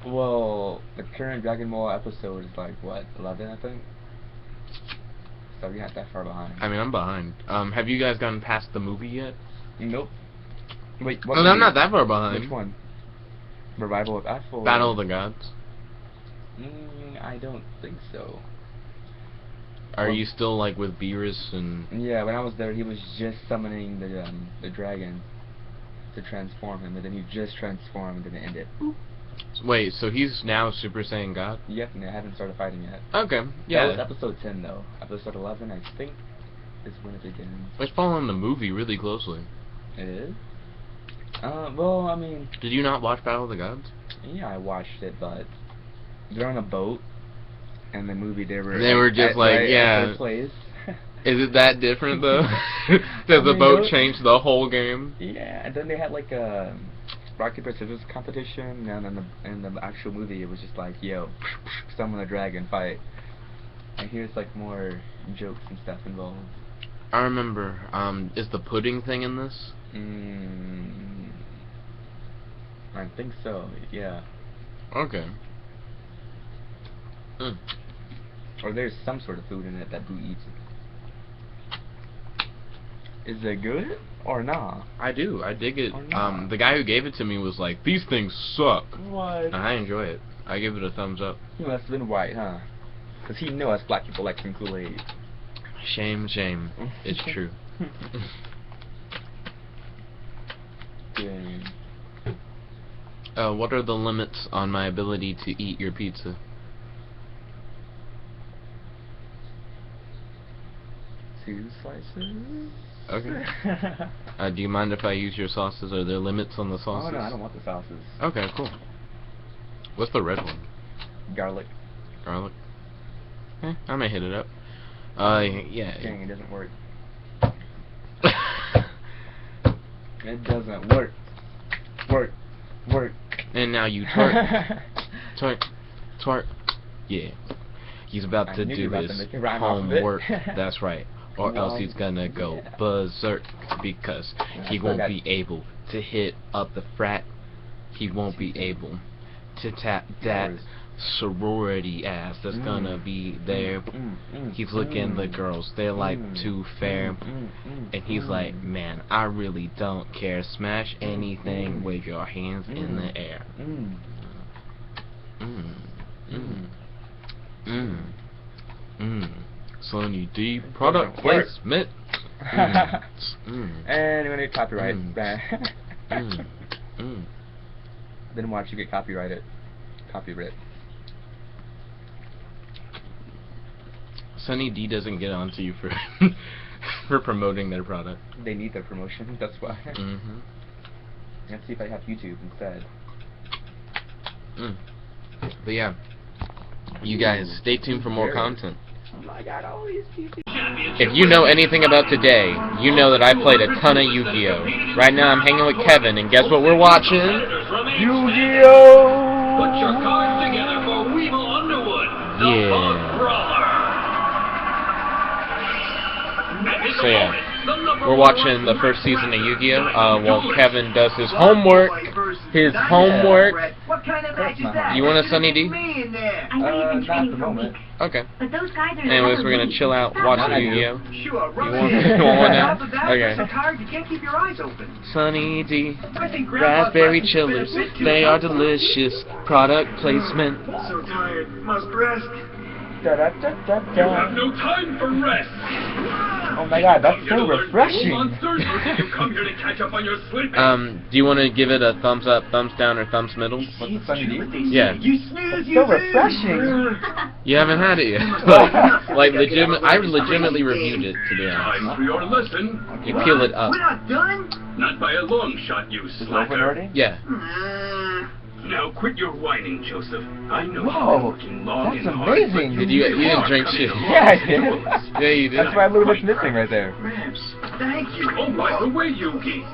Well, the current Dragon Ball episode is like, what, 11, I think? So you're not that far behind. I mean, I'm behind. Have you guys gotten past the movie yet? Nope. Wait, what Oh, movie? I'm not that far behind. Which one? Revival of F or... Battle of the Gods. I don't think so. Are Well, you still like with Beerus and... Yeah, when I was there, he was just summoning the dragon to transform him, and then he just transformed and then ended. Wait, so he's now Super Saiyan God? Yep, and I haven't started fighting yet. Okay, yeah. That was episode 10 though. Episode 11, I think, is when it begins. It's following the movie really closely. It is? Well, I mean... Did you not watch Battle of the Gods? Yeah, I watched it, but they're on a boat, and the movie they were just like, right yeah. at their place. Is it that different though? Does the mean, boat those- change the whole game? Yeah, and then they had like a rock paper scissors competition, and in the actual movie it was just like, yo, summon a dragon, fight. And here's like more jokes and stuff involved. I remember. Is the pudding thing in this? I think so. Yeah. Okay. Or there's some sort of food in it that Boo eats. Is it good or not? I do. I dig it. Or not. The guy who gave it to me was like, "These things suck." What? And I enjoy it. I give it a thumbs up. He must have been white, huh? Because he knew us black people like some Kool-Aid. Shame, shame. It's true. Dang. What are the limits on my ability to eat your pizza? 2 slices? Okay. Do you mind if I use your sauces? Are there limits on the sauces? Oh no, I don't want the sauces. Okay, cool. What's the red one? Garlic. Garlic? I may hit it up. Yeah. Dang, it doesn't work. It doesn't work. Work. And now you twerk. Twerk. Yeah. He's about I to knew do you were about his to make it rhyme off of it. homework. That's right. Or else he's gonna go Yeah. berserk because he I won't forgot. be able to hit up the frat. He won't be able to tap that sorority ass that's gonna be there. He's looking the girls, they're like too fair. And he's like, man, I really don't care. Smash anything with your hands in the air. Sonny D product Doesn't work. placement. And we're gonna get copyright. Mm. Then watch you get copyrighted. Copyright. Sonny D doesn't get onto you for for promoting their product. They need the promotion, that's why. Let's see if I have YouTube instead. But yeah, you guys stay tuned for more content. Oh my god, all these people. If you know anything about today, you know that I played a ton of Yu-Gi-Oh! Right now I'm hanging with Kevin, and guess what we're watching? Yu-Gi-Oh! Put your cards together for Weevil Underwood, the Yeah. Bug Brawler. And his So yeah, opponent, the number we're one watching the first season of Yu-Gi-Oh! While Kevin does his homework. What kind of match is that? You want a Sunny D? Me in there. I know you've been Not training the for moment. weeks, Okay. but those guys are. Anyways, we're gonna chill out, watch Not you. Yu-Gi-Oh! Sure, You want one now? Okay. So tired you can't keep your eyes open. Sunny D, I think Grandpa's raspberry lessons chillers, have been a bit too they are helpful. delicious. Product placement. So tired, must rest. You have no time for rest. Oh my god, that's Come here so to learn refreshing. duel monsters, or did you come here to catch up on your sleeping? Do you want to give it a thumbs up, thumbs down, or thumbs middle? What's the Sunny D? Yeah. You snooze, So refreshing. You haven't had it yet. like legitimate, I legitimately reviewed it to be honest. Time for your lesson. You peel it up. We're not done? Not by a long shot, you Is it over slacker. already? Yeah. Now quit your whining, Joseph. I know Whoa, you're working long that's and hard, amazing. but Did you didn't drink are shit. coming Yeah, I along. did. Yeah, you did. That's why a little bit's missing right there. Gramps, thank you. Oh, by the way, Yugi,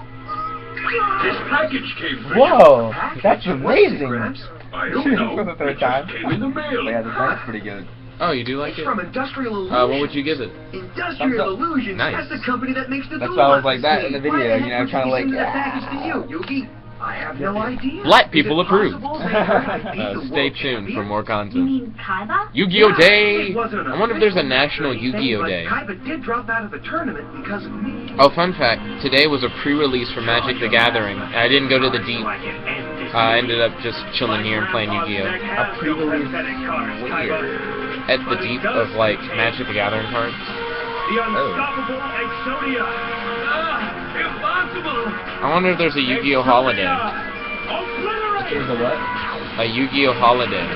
This package came for Whoa, Package? that's What is it, amazing. Gramps? you. I don't know. For the third It time. just came in the mail. Yeah, the sound's pretty good. Oh, you do like It's it? from Industrial Illusions. What would you give it? Industrial Illusions. Nice. That's the company that makes the That's why I was like toolboxes. that in the Why video, the you heck know, would kinda be like, sending the package to you, Yugi? I have no idea. Black Is people it approved. possible they heard I beat the Stay world tuned for champion? more You content. mean Kaiba? Yugioh Yeah, Day! it wasn't an I wonder if there's a official National match or anything, Yugioh but Day. Kaiba did drop out of the tournament because of me. Oh, fun fact, today was a pre-release for Magic the Gathering. I didn't go to the deep. I ended up just chilling here and playing Yu-Gi-Oh! A pre-release At the deep of, like, Magic the Gathering cards. The unstoppable Exodia. Impossible. I wonder if there's a Yu-Gi-Oh! holiday. There's a what? A Yu-Gi-Oh! holiday.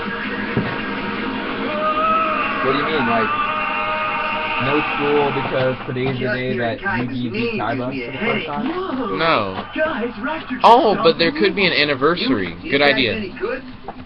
What do you mean, like, no school because today's the day that Yugi beat Kaiba for the first time? No. Guys, Raptor Oh, but there could be an anniversary. Good idea.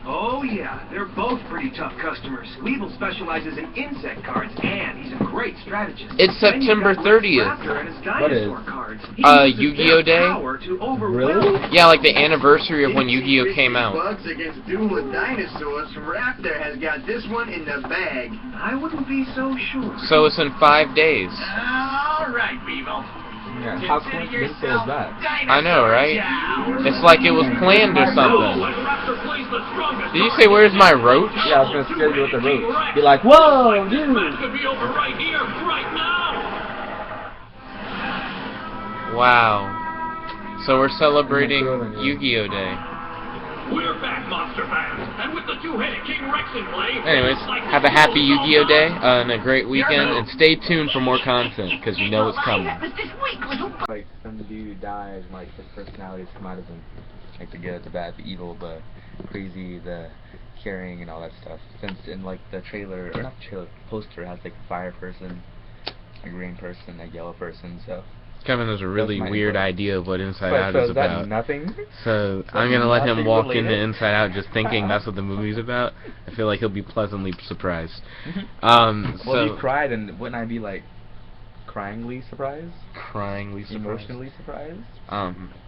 Oh yeah, they're both pretty tough customers. Weevil specializes in insect cards, and he's a great strategist. It's Then you've September got 30th. Raptor and his What is? dinosaur cards. He Yu-Gi-Oh! uses their Day? power to overwhelm Really? Yeah, like the anniversary of when Yu-Gi-Oh! came out. Bugs against dueling dinosaurs. Raptor has got this one in the bag. I wouldn't be so sure. So it's in 5 days. All right, Weevil. Yeah, how coincidental is that? I know, right? It's like it was planned or something. Did you say, where's my roach? Yeah, I was gonna scare you with the roach. Be like, whoa, dude! Wow. So we're celebrating Throwing you. Yu-Gi-Oh! Day. We're back, monster fans, and with the two-headed King Rex in play. Anyways, have a happy Yu-Gi-Oh! Day and a great weekend, and stay tuned for more content, because you know it's coming. Like, some dude dies, and, like, his personalities come out of him. Like, the good, the bad, the evil, the crazy, the caring, and all that stuff. Since in, like, the trailer, or not trailer, poster, it has, like, a fire person, a green person, a yellow person, so... Kevin has a really my weird input. idea of what Inside But, Out so is is that about. nothing? So Is I'm that gonna let him nothing walk related? into Inside Out just thinking that's what the movie's about. I feel like he'll be pleasantly surprised. Well, So if you cried, and wouldn't I be, like, cryingly surprised? cryingly surprised. Emotionally surprised?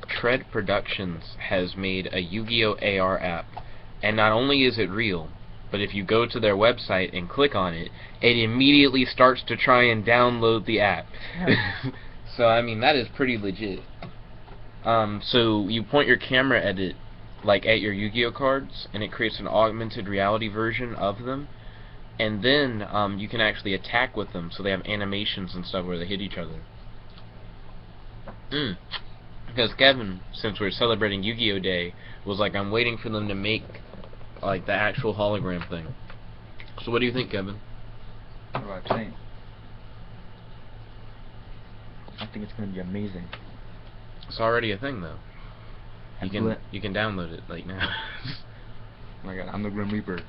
Tread Productions has made a Yu-Gi-Oh! AR app, and not only is it real, but if you go to their website and click on it, it immediately starts to try and download the app. So I mean that is pretty legit. So you point your camera at it, like at your Yu-Gi-Oh! Cards, and it creates an augmented reality version of them, and then you can actually attack with them, so they have animations and stuff where they hit each other. Because Kevin, since we're celebrating Yu-Gi-Oh! Day, was like, I'm waiting for them to make like the actual hologram thing. So what do you think, Kevin? What do I think? I think it's gonna be amazing. It's already a thing though. You can What? you can download it like now. Oh my god, I'm the Grim Reaper.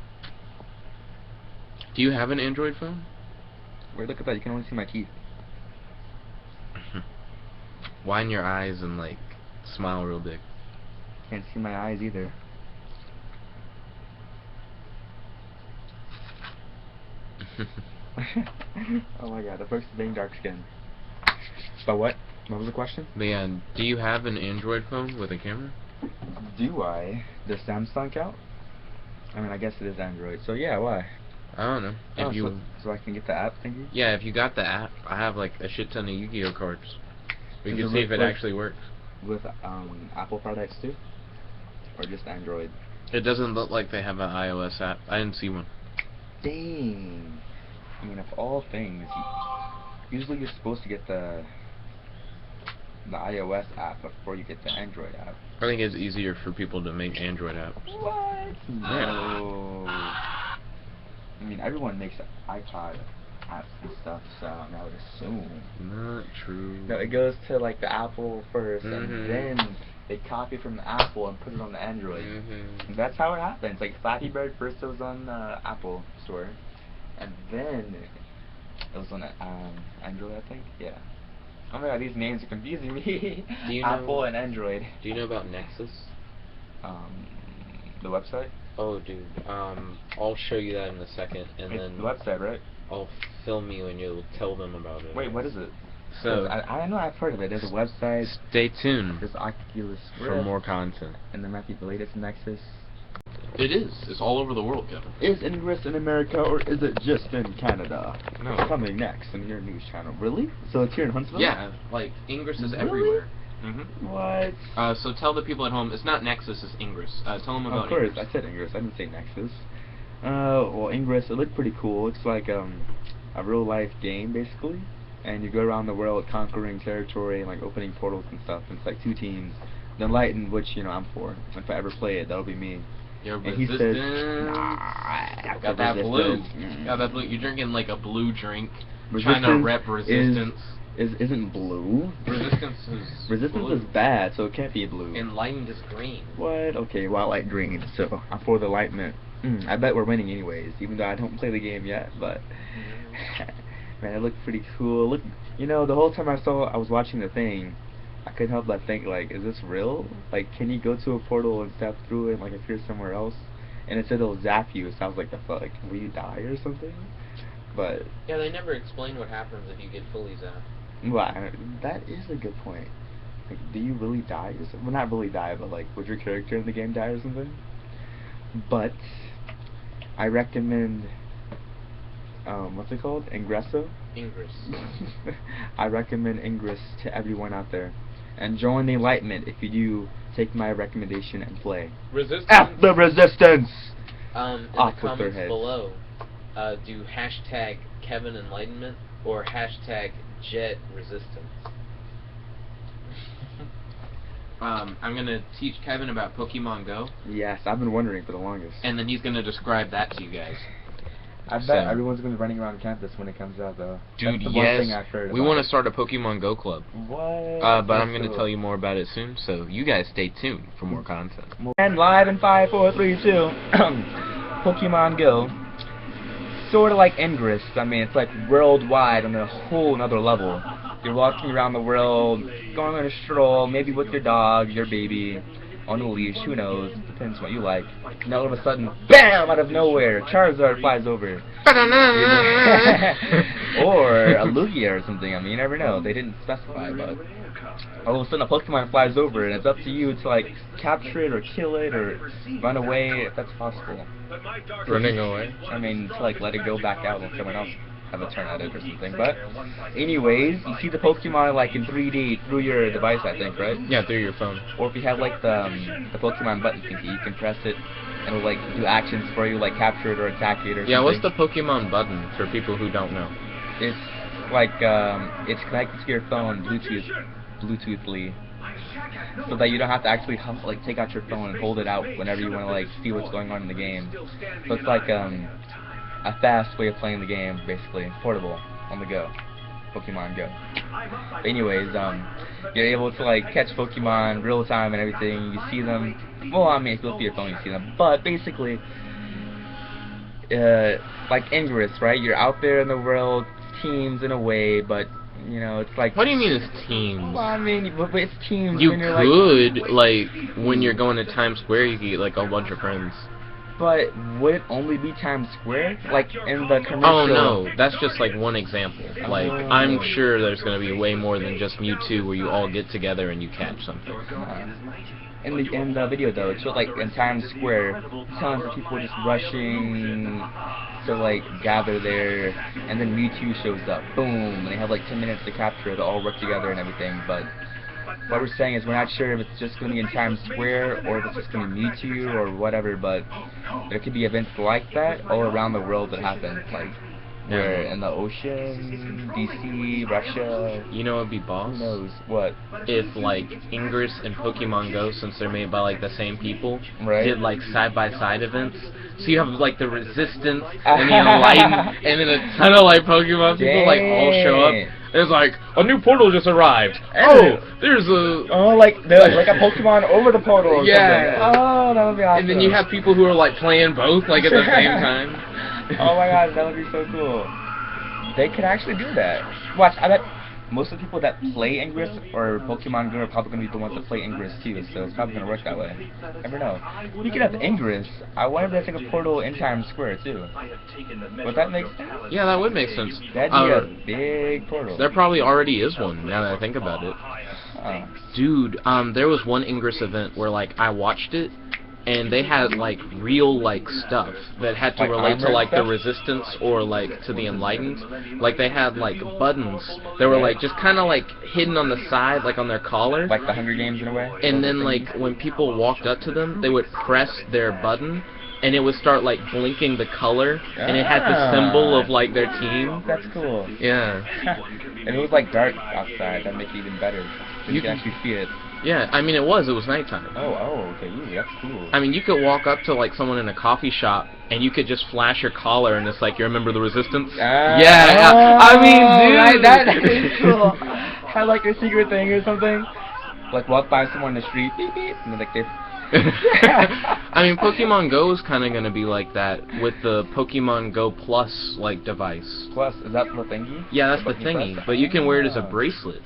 Do you have an Android phone? Wait, look at that, you can only see my teeth. Widen your eyes and like smile real big. Can't see my eyes either. Oh my god, the first being dark skin. But what? What was the question? Man, do you have an Android phone with a camera? Do I? Does Samsung count? I mean, I guess it is Android. So yeah, why? I don't know. If Oh, you so I can get the app thingy? yeah, if you got the app, I have like a shit ton of Yu-Gi-Oh cards. We Does can it see if look it like- actually works. With Apple products too? Or just Android? It doesn't look like they have an iOS app. I didn't see one. Dang. I mean, of all things, usually you're supposed to get the iOS app before you get the Android app. I think it's easier for people to make Android apps. What? No. I mean, everyone makes iPod apps and stuff, so I, mean, I would assume. Not true. No, it goes to like the Apple first, Mhm. and then they copy from the Apple and put it on the Android. Mhm. And that's how it happens. Like Flappy Bird first it was on the Apple store, and then it was on Android, I think. Yeah. Oh my god, these names are confusing me. Do you Apple know- and Android. Do you know about Nexus? The website? Oh, dude. I'll show you that in a second, and It's then the website, right? I'll film you and you'll tell them about it. Wait, what is it? So I know I've heard of it. There's a website. stay tuned There's Oculus for Rift, more content. and there might be the latest Nexus. It is. It's all over the world, Kevin. Is Ingress in America or is it just in Canada? No. Coming next on your news channel. Really? So it's here in Huntsville? Yeah, like Ingress is Really? everywhere. Mm-hmm. What? So tell the people at home, it's not Nexus, it's Ingress. Tell them about Of course, Ingress. I said Ingress. I didn't say Nexus. Well, Ingress, it looked pretty cool. It's like a real life game basically, and you go around the world conquering territory and like opening portals and stuff. And it's like 2 teams. The Enlightened, which I'm for. If I ever play it, that'll be me. You're And he says, resistant. nah, Got that blue. resistance. Got that blue. You're drinking like a blue drink. Resistance trying to rep resistance. Isn't blue. Resistance is Resistance blue. is bad, so it can't be blue. Enlightened is green. What? Okay, well I like green, so I'm for the enlightenment. I bet we're winning anyways, even though I don't play the game yet, but man, it looked pretty cool. Look, the whole time I was watching the thing, I couldn't help but think, like, is this real? Like, can you go to a portal and step through it and like appear somewhere else? And it said it'll zap you, so I was like, the fuck, will you die or something? But Yeah, they never explain what happens if you get fully zapped. well, that is a good point. Like, do you really die? Well, not really die, but like, would your character in the game die or something? But I recommend, what's it called? Ingresso? Ingress. I recommend Ingress to everyone out there. And join the Enlightenment if you do take my recommendation and play. Resistance. F the resistance! In Off the with their comments heads. below, do hashtag Kevin Enlightenment or hashtag Jet Resistance. I'm gonna teach Kevin about Pokemon Go, Yes, I've been wondering for the longest. and then he's gonna describe that to you guys. I bet So- everyone's gonna be running around campus when it comes out, though. Dude, That's the yes. one thing I've heard We about want it. to start a Pokemon Go club. What? But I'm gonna tell you more about it soon, so you guys stay tuned for more content. And live in 5, 4, 3, 2. Pokemon Go. Sort of like Ingress. I mean, it's like worldwide on a whole another level. You're walking around the world, going on a stroll, maybe with your dog, your baby, on a leash, who knows, depends what you like. And all of a sudden, BAM! Out of nowhere, Charizard flies over. Or a Lugia or something, I mean, you never know, they didn't specify, but all of a sudden a Pokemon flies over, and it's up to you to like capture it or kill it or run away if that's possible. Running away? I mean, to like let it go back out and someone else have a turn at it or something. But anyways, you see the Pokemon like in 3D through your device, I think, right? Yeah, through your phone. Or if you have like the Pokemon button thingy, you can press it and it'll like do actions for you, like capture it or attack it or something. Yeah, what's the Pokemon button for people who don't know? It's like it's connected to your phone Bluetoothly, so that you don't have to actually like take out your phone and hold it out whenever you want to like see what's going on in the game. So it's like a fast way of playing the game, basically portable on the go. Pokemon Go. But anyways, you're able to like catch Pokemon real time and everything. You see them. Well, I mean, if you look at your phone, you see them. But basically, like Ingress, right? You're out there in the world, teams in a way, but it's like. What do you mean it's teams? Well, I mean, but it's teams. You when you're could, like, when you're going to Times Square, you could get, like, a bunch of friends. But would it only be Times Square? Like in the commercial? Oh, no. That's just, like, one example. Like, I'm sure there's going to be way more than just Mewtwo where you all get together and you catch something. In the video, though, it showed, like, in Times Square, tons of people just rushing to, like, gather there, and then Mewtwo shows up. Boom! And they have, like, 10 minutes to capture it, to all work together and everything, but what we're saying is we're not sure if it's just going to be in Times Square or if it's just going to be Mewtwo or whatever, but there could be events like that all around the world that happen, like where in the ocean, DC, Russia. You know what would be boss? Who knows what? If like Ingress and Pokemon Go, since they're made by like the same people, Right. did like side-by-side events. So you have like the Resistance and the Enlightened, and then a ton of like Pokemon people like all show up. There's like a new portal just arrived. Oh, there's a like a Pokemon over the portal or Yeah. something. Oh, that would be awesome. and then you have people who are like playing both like at the same time. Oh my god, that would be so cool. They could actually do that. Watch, I bet most of the people that play Ingress or Pokemon Go are probably going to be the ones that play Ingress too, so it's probably going to work that way. Never know. Speaking of Ingress, I wonder if they take a portal in Times Square too. Would that make sense? Yeah, that would make sense. That'd be a big portal. There probably already is one, now that I think about it. Dude, there was one Ingress event where, like, I watched it, and they had, like, real, like, stuff that had to Like relate to, armor like, the stuff? Resistance or, like, to the Enlightened. Like, they had, like, buttons that were, like, just kind of, like, hidden on the side, like, on their collar. Like the Hunger Games in a way? And then, like, when people walked up to them, they would press their button, and it would start, like, blinking the color, and it had the symbol of, like, their team. That's cool. Yeah. And it was, like, dark outside. That'd make it even better. So you can actually see it. Yeah, I mean, it was nighttime. Oh, okay. Ooh, that's cool. I mean, you could walk up to, like, someone in a coffee shop, and you could just flash your collar, and it's like, you remember the Resistance? Yeah, I mean, dude! That is cool. Kind of like a secret thing or something. Like, walk by someone in the street, beep, beep, and they're like, this. I mean, Pokemon Go is kind of going to be like that with the Pokemon Go Plus, like, device. Plus, is that the thingy? Yeah, that's the Pokemon thingy, Plus? but you can wear it as a bracelet.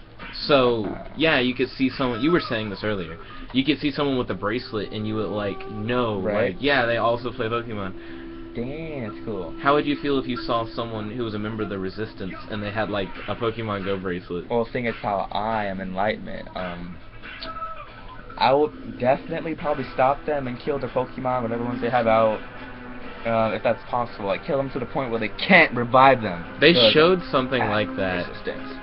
So, yeah, you could see someone, you were saying this earlier, you could see someone with a bracelet and you would, like, know, Right. like, yeah, they also play Pokemon. Damn, that's cool. How would you feel if you saw someone who was a member of the Resistance and they had, like, a Pokemon Go bracelet? Well, seeing as how I am Enlightenment, I will definitely probably stop them and kill their Pokemon, whatever ones they have out, if that's possible. Like, kill them to the point where they can't revive them. They showed something like that. Resistance.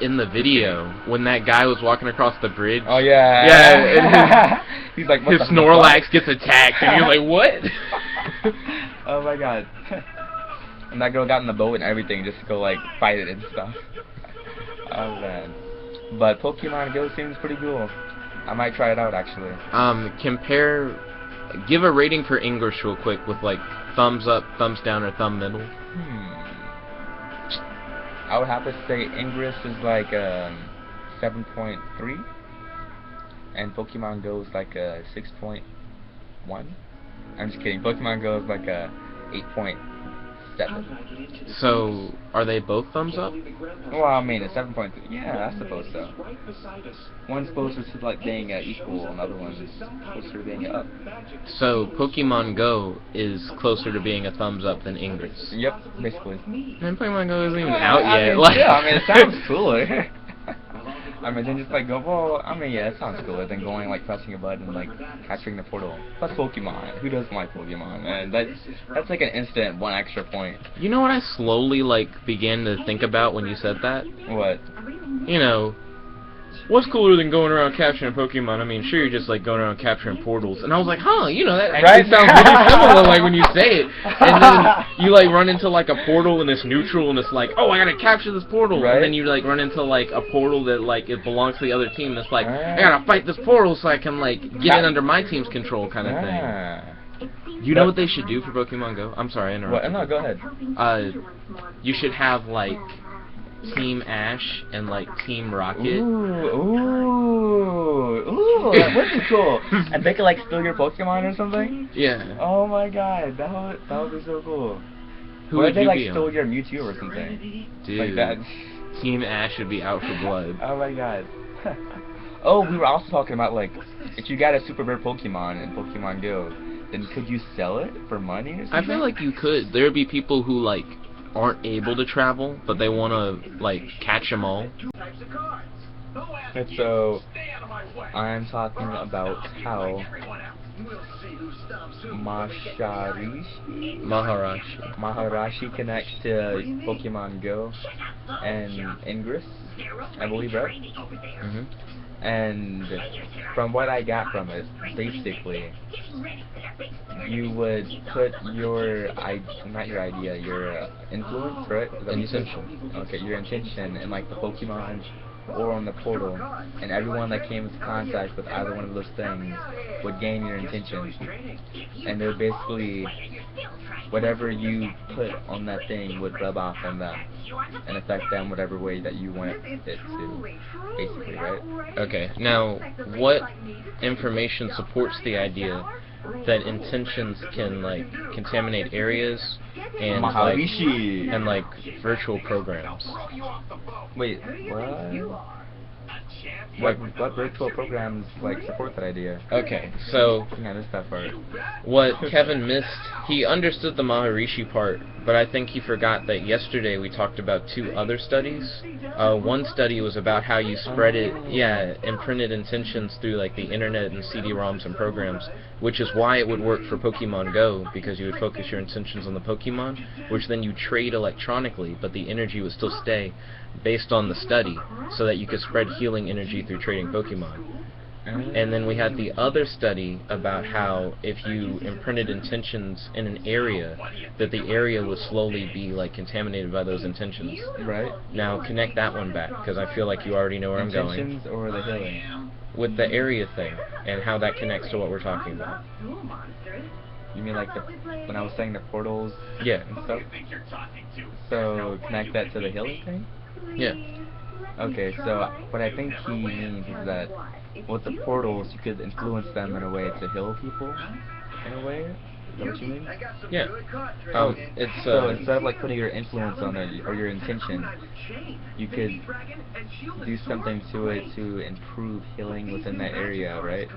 In the video, when that guy was walking across the bridge. Oh, yeah. Yeah, and he's like, his what the Snorlax fuck? gets attacked, and you're like, what? Oh my god. And that girl got in the boat and everything just to go, like, fight it and stuff. Oh, man. But Pokemon Go seems pretty cool. I might try it out, actually. Give a rating for English real quick with, like, thumbs up, thumbs down, or thumb middle. I would have to say Ingress is like 7.3, and Pokemon Go is like a 6.1. I'm just kidding. Pokemon Go is like a 8.7. So, are they both thumbs up? Well, I mean, a 7.3. Yeah, I suppose so. One's closer to like being equal, another one's closer to being up. So, Pokemon Go is closer to being a thumbs up than Ingress. Yep, basically. And Pokemon Go isn't even out yet. Mean, Like, yeah, I mean, it sounds cooler. I mean, then just like go, well, I mean, yeah, it sounds cooler than going like pressing a button and like capturing the portal. Plus Pokemon. Who doesn't like Pokemon, man? That's like an instant 1 extra point. You know what I slowly, like, began to think about when you said that? What? You know, what's cooler than going around capturing Pokemon? I mean, sure, you're just, like, going around capturing portals. And I was like, huh, you know, that actually sounds really similar, like, when you say it. And then you, like, run into, like, a portal and it's neutral and it's like, oh, I gotta capture this portal. Right. And then you, like, run into, like, a portal that, like, it belongs to the other team. That's like, I gotta fight this portal so I can, like, get it under my team's control kind of thing. You know what they should do for Pokemon Go? I'm sorry, I interrupted. What? No, go ahead. You should have, like, Team Ash and, like, Team Rocket. Ooh, that would be cool. And they could, like, steal your Pokemon or something? Yeah. Oh my god, that would be so cool. Who What would if they, you like, be stole on? your Mewtwo or something? Dude, Like that. Team Ash would be out for blood. Oh my god. Oh, we were also talking about, like, if you got a super rare Pokemon in Pokemon Go, then could you sell it for money or something? I feel like you could. There would be people who, like, aren't able to travel, but they want to, like, catch them all. And so, I'm talking about how Maharashi connects to Pokemon Go and Ingress, I believe, right? Mm-hmm. And from what I got from it, basically, you would put your, not your idea, your influence, right? Is that what you said? Intention. Okay, your intention in like the Pokemon or on the portal, and everyone that came into contact with either one of those things would gain your intention. And they're basically, whatever you put on that thing would rub off on them and affect them whatever way that you want it to, basically, right? Okay, now, what information supports the idea that intentions can like contaminate areas and Maharishi. like virtual programs. Wait, what virtual programs like support that idea? Okay, so I missed that part. what Kevin missed, he understood the Maharishi part, but I think he forgot that yesterday we talked about 2 other studies. One study was about how you spread it, imprinted intentions through like the internet and CD-ROMs and programs, which is why it would work for Pokemon Go, because you would focus your intentions on the Pokemon, which then you trade electronically, but the energy would still stay based on the study, so that you could spread healing energy through trading Pokemon. And then we had the other study about how if you imprinted intentions in an area, that the area would slowly be like contaminated by those intentions. Right. Now connect that one back, because I feel like you already know where I'm going. Intentions or the healing? With the area thing, and how that connects to what we're talking about. You mean like when I was saying the portals Yeah. and stuff? So connect that to the healing thing? Yeah. Okay, so what I think he means is that with the portals, you could influence them in a way to heal people, in a way? Is that what you mean? Yeah. It's So instead of like putting your influence on it, or your intention, you could do something to it to improve healing within that area, right?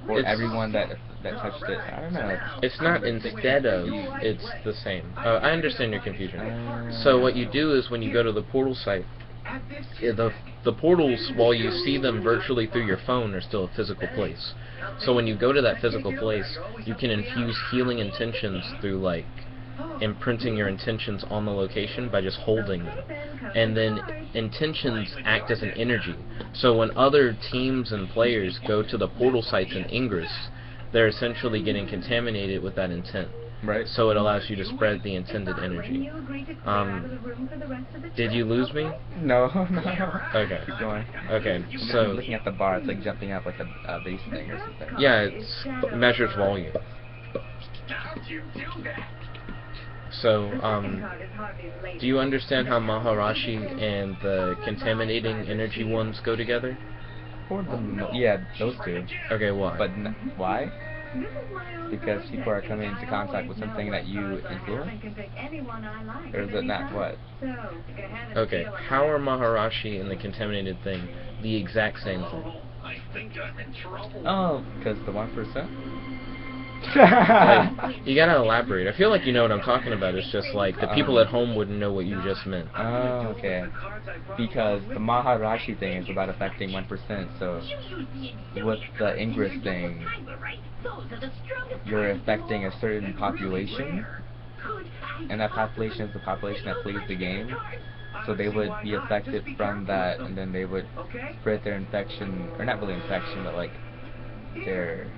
For everyone that touched it. I don't know. It's not instead of, it's the same. I understand your confusion. So what you do is when you go to the portal site, the portals, while you see them virtually through your phone, are still a physical place. So when you go to that physical place, you can infuse healing intentions through like imprinting your intentions on the location by just holding them. And then intentions act as an energy. So when other teams and players go to the portal sites in Ingress, they're essentially getting contaminated with that intent. Right. So it allows you to spread the intended energy. Did you lose me? No. Okay. Keep going. Okay, I'm so looking at the bar, it's like jumping up like a bass thing or something. yeah, it measures volume. So, do you understand how Maharashi and the contaminating energy ones go together? Yeah, those two. Okay, why? But why? Because people are coming into contact with something that you influence? Or is it not what? Okay, how are Maharashi and the contaminated thing the exact same thing? Oh, because the 1%? Like, you gotta elaborate. I feel like you know what I'm talking about. It's just like the people at home wouldn't know what you just meant. Oh, okay. Because the Maharashi thing is about affecting 1%, so with the Ingress thing, you're affecting a certain population, and that population is the population that plays the game, so they would be affected from that, and then they would spread their infection, or not really infection, but like their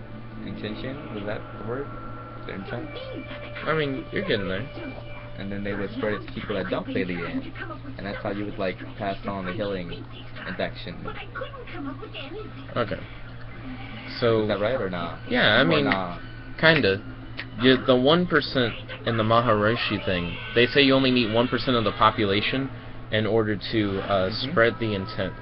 intention, was that the word? Their intent? I mean, you're getting there. And then they would spread it to people that don't play the game, and that's how you would like pass on the healing infection. Okay. So Is that right or not? yeah, I mean, nah? kinda. The 1% in the Maharishi thing, they say you only need 1% of the population in order to spread the intent.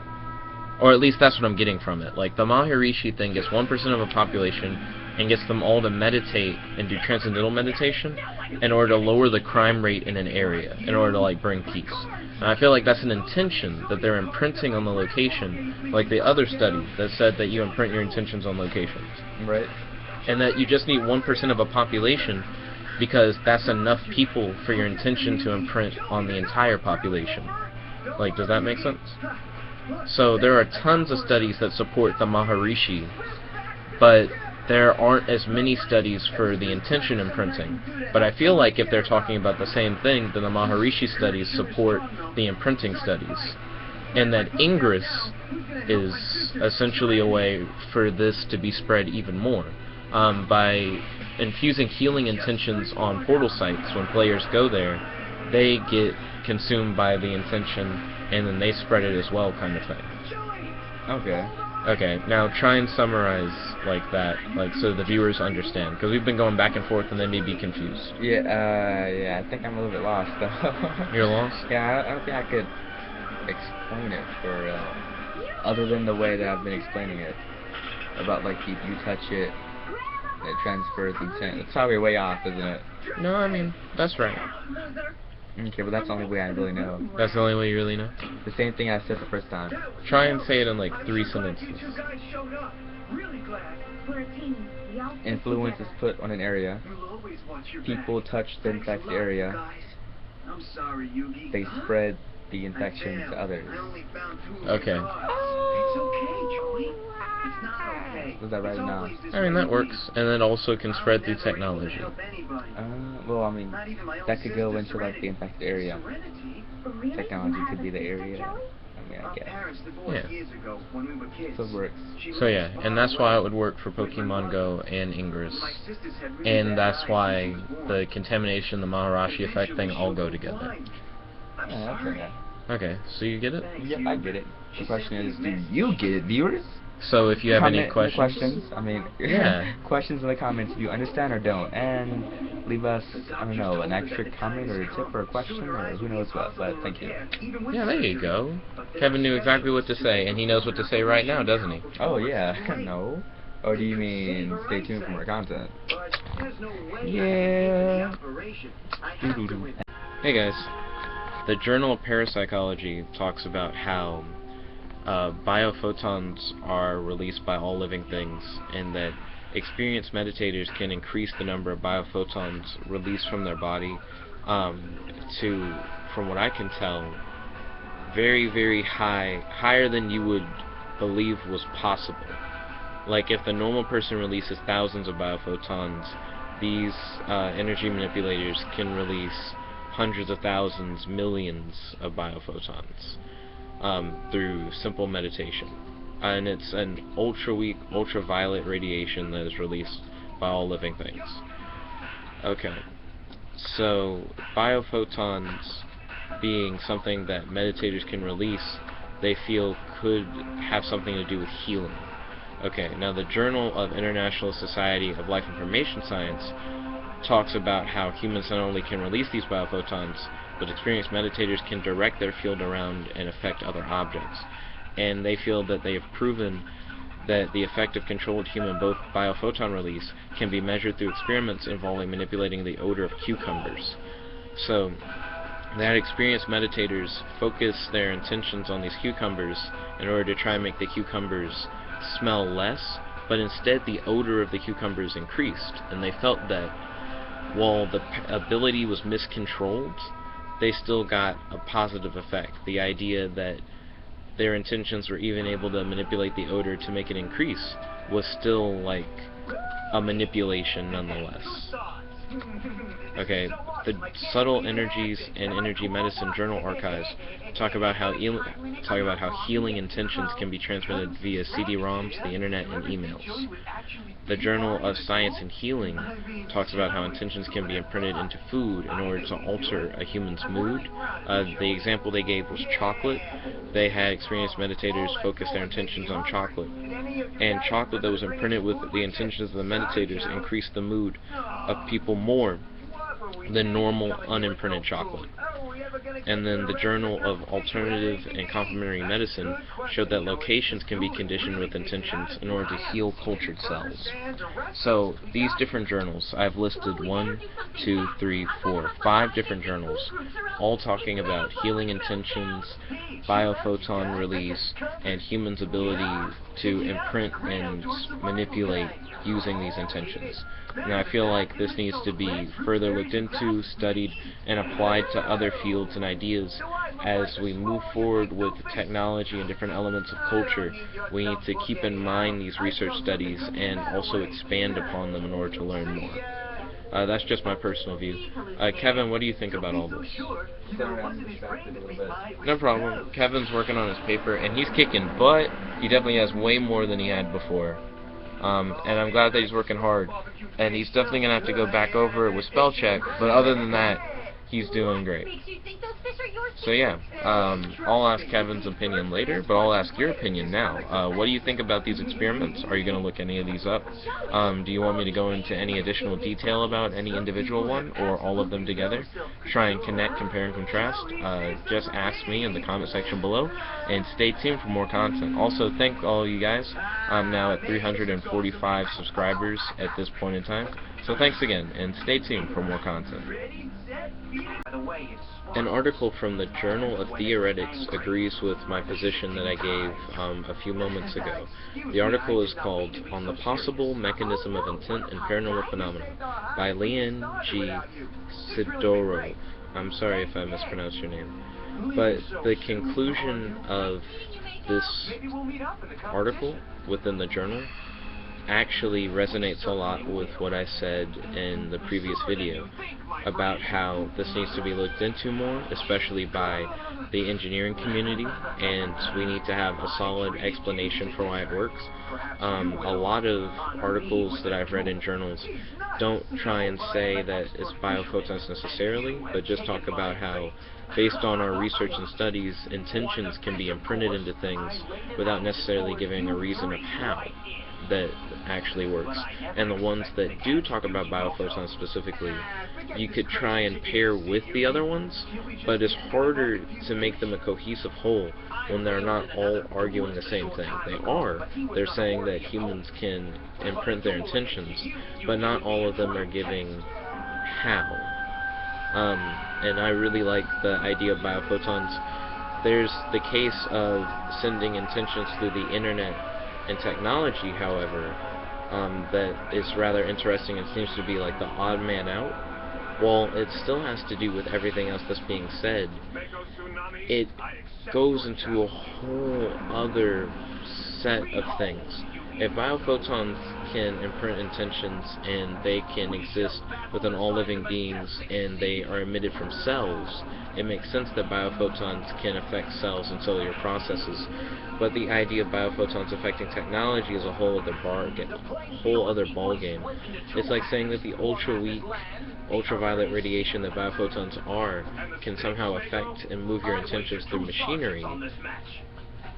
Or at least that's what I'm getting from it. Like, the Maharishi thing gets 1% of a population and gets them all to meditate and do transcendental meditation in order to lower the crime rate in an area, in order to, like, bring peace. And I feel like that's an intention that they're imprinting on the location, like the other study that said that you imprint your intentions on locations. Right. And that you just need 1% of a population because that's enough people for your intention to imprint on the entire population. Like, does that make sense? So there are tons of studies that support the Maharishi, but there aren't as many studies for the intention imprinting. But I feel like if they're talking about the same thing, then the Maharishi studies support the imprinting studies. And that Ingress is essentially a way for this to be spread even more. By infusing healing intentions on portal sites, when players go there, they get consumed by the intention, and then they spread it as well, kind of thing. Okay. Okay, now try and summarize like that, like so the viewers understand, because we've been going back and forth and they may be confused. Yeah, I think I'm a little bit lost though. You're lost? Yeah, I don't think I could explain it for other than the way that I've been explaining it. About like if you touch it, It transfers intent. It's probably way off, isn't it? No, I mean, that's right. Okay, but that's the only way I really know. That's the only way you really know? The same thing I said the first time. Try and say it in like 3 sentences. Influence is put on an area. People touch the infected area. I'm sorry, Yugi. They spread the infection to others. Okay. It's okay, Joey. It's not okay. Was that right now? I mean, that works. And it also can spread through technology. Well, I mean, that could go into like the infected area. Technology could be the area. I mean, I guess. Yeah. So it works. So yeah, and that's why it would work for Pokemon Go and Ingress. And that's why the contamination, the Maharashi effect thing all go together. Yeah, okay. Okay, so you get it? Yep, I get it. The question is, do you get it, viewers? So if you have any Comment in the questions... I mean, Yeah. questions in the comments if you understand or don't. And leave us, I don't know, an extra comment or a tip or a question or who knows what, but thank you. Yeah, there you go. Kevin knew exactly what to say, and he knows what to say right now, doesn't he? Oh, yeah. No. Or do you mean stay tuned for more content? Yeah. Hey guys, the Journal of Parapsychology talks about how biophotons are released by all living things, and that experienced meditators can increase the number of biophotons released from their body to, from what I can tell, very, very high, higher than you would believe was possible. Like if the normal person releases thousands of biophotons, these energy manipulators can release hundreds of thousands, millions of biophotons through simple meditation. And it's an ultra-weak, ultraviolet radiation that is released by all living things. Okay, so biophotons being something that meditators can release, they feel could have something to do with healing. Okay, now the Journal of International Society of Life Information Science talks about how humans not only can release these biophotons, but experienced meditators can direct their field around and affect other objects. And they feel that they have proven that the effect of controlled human biophoton release can be measured through experiments involving manipulating the odor of cucumbers. So, that experienced meditators focus their intentions on these cucumbers in order to try and make the cucumbers smell less, but instead the odor of the cucumbers increased, and they felt that while the ability was miscontrolled, they still got a positive effect. The idea that their intentions were even able to manipulate the odor to make it increase was still like a manipulation nonetheless. Okay, the Subtle Energies and Energy Medicine Journal Archives talk about how healing intentions can be transmitted via CD-ROMs, the internet, and emails. The Journal of Science and Healing talks about how intentions can be imprinted into food in order to alter a human's mood. The example they gave was chocolate. They had experienced meditators focus their intentions on chocolate, and chocolate that was imprinted with the intentions of the meditators increased the mood of people more than normal unimprinted chocolate. And then the Journal of Alternative and Complementary Medicine showed that locations can be conditioned with intentions in order to heal cultured cells. So these different journals, I've listed 1, 2, 3, 4, 5 different journals, all talking about healing intentions, biophoton release, and humans' ability to imprint and manipulate using these intentions. And I feel like this needs to be further looked into, studied, and applied to other fields and ideas. As we move forward with technology and different elements of culture, we need to keep in mind these research studies and also expand upon them in order to learn more. That's just my personal view. Kevin, what do you think about all this? Sorry, I'm distracted a little bit. No problem. Kevin's working on his paper, and he's kicking butt. He definitely has way more than he had before. And I'm glad that he's working hard. And he's definitely going to have to go back over it with spell check, but other than that, he's doing great. So yeah. I'll ask Kevin's opinion later, but I'll ask your opinion now. What do you think about these experiments? Are you going to look any of these up? Do you want me to go into any additional detail about any individual one, or all of them together? Try and connect, compare, and contrast? Just ask me in the comment section below, and stay tuned for more content. Also, thank all you guys. I'm now at 345 subscribers at this point in time. So thanks again, and stay tuned for more content. An article from the Journal of Theoretics agrees with my position that I gave a few moments ago. The article is called On the Possible Mechanism of Intent in Paranormal Phenomena by Leon G. Sidorov. I'm sorry if I mispronounced your name. But the conclusion of this article within the journal actually resonates a lot with what I said in the previous video about how this needs to be looked into more, especially by the engineering community, and we need to have a solid explanation for why it works. A lot of articles that I've read in journals don't try and say that it's biophotons necessarily, but just talk about how, based on our research and studies, intentions can be imprinted into things without necessarily giving a reason of how that actually works. And the ones that do talk about biophotons specifically, you could try and pair with the other ones, but it's harder to make them a cohesive whole when they're not all arguing the same thing. They're saying that humans can imprint their intentions, but not all of them are giving how. And I really like the idea of biophotons. There's the case of sending intentions through the internet and technology, however, that is rather interesting and seems to be like the odd man out. While it still has to do with everything else that's being said, it goes into a whole other set of things. If biophotons can imprint intentions and they can exist within all living beings and they are emitted from cells, it makes sense that biophotons can affect cells and cellular processes. But the idea of biophotons affecting technology is a whole other ballgame. It's like saying that the ultra-weak, ultraviolet radiation that biophotons are can somehow affect and move your intentions through machinery.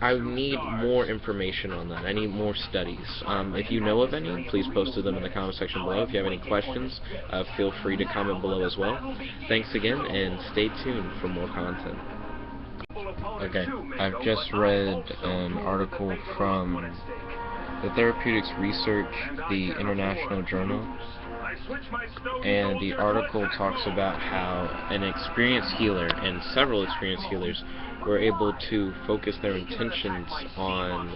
I need more information on that. I need more studies. If you know of any, please post them in the comment section below. If you have any questions, feel free to comment below as well. Thanks again, and stay tuned for more content. Okay, I've just read an article from the Therapeutics Research, the International Journal, and the article talks about how an experienced healer and several experienced healers were able to focus their intentions on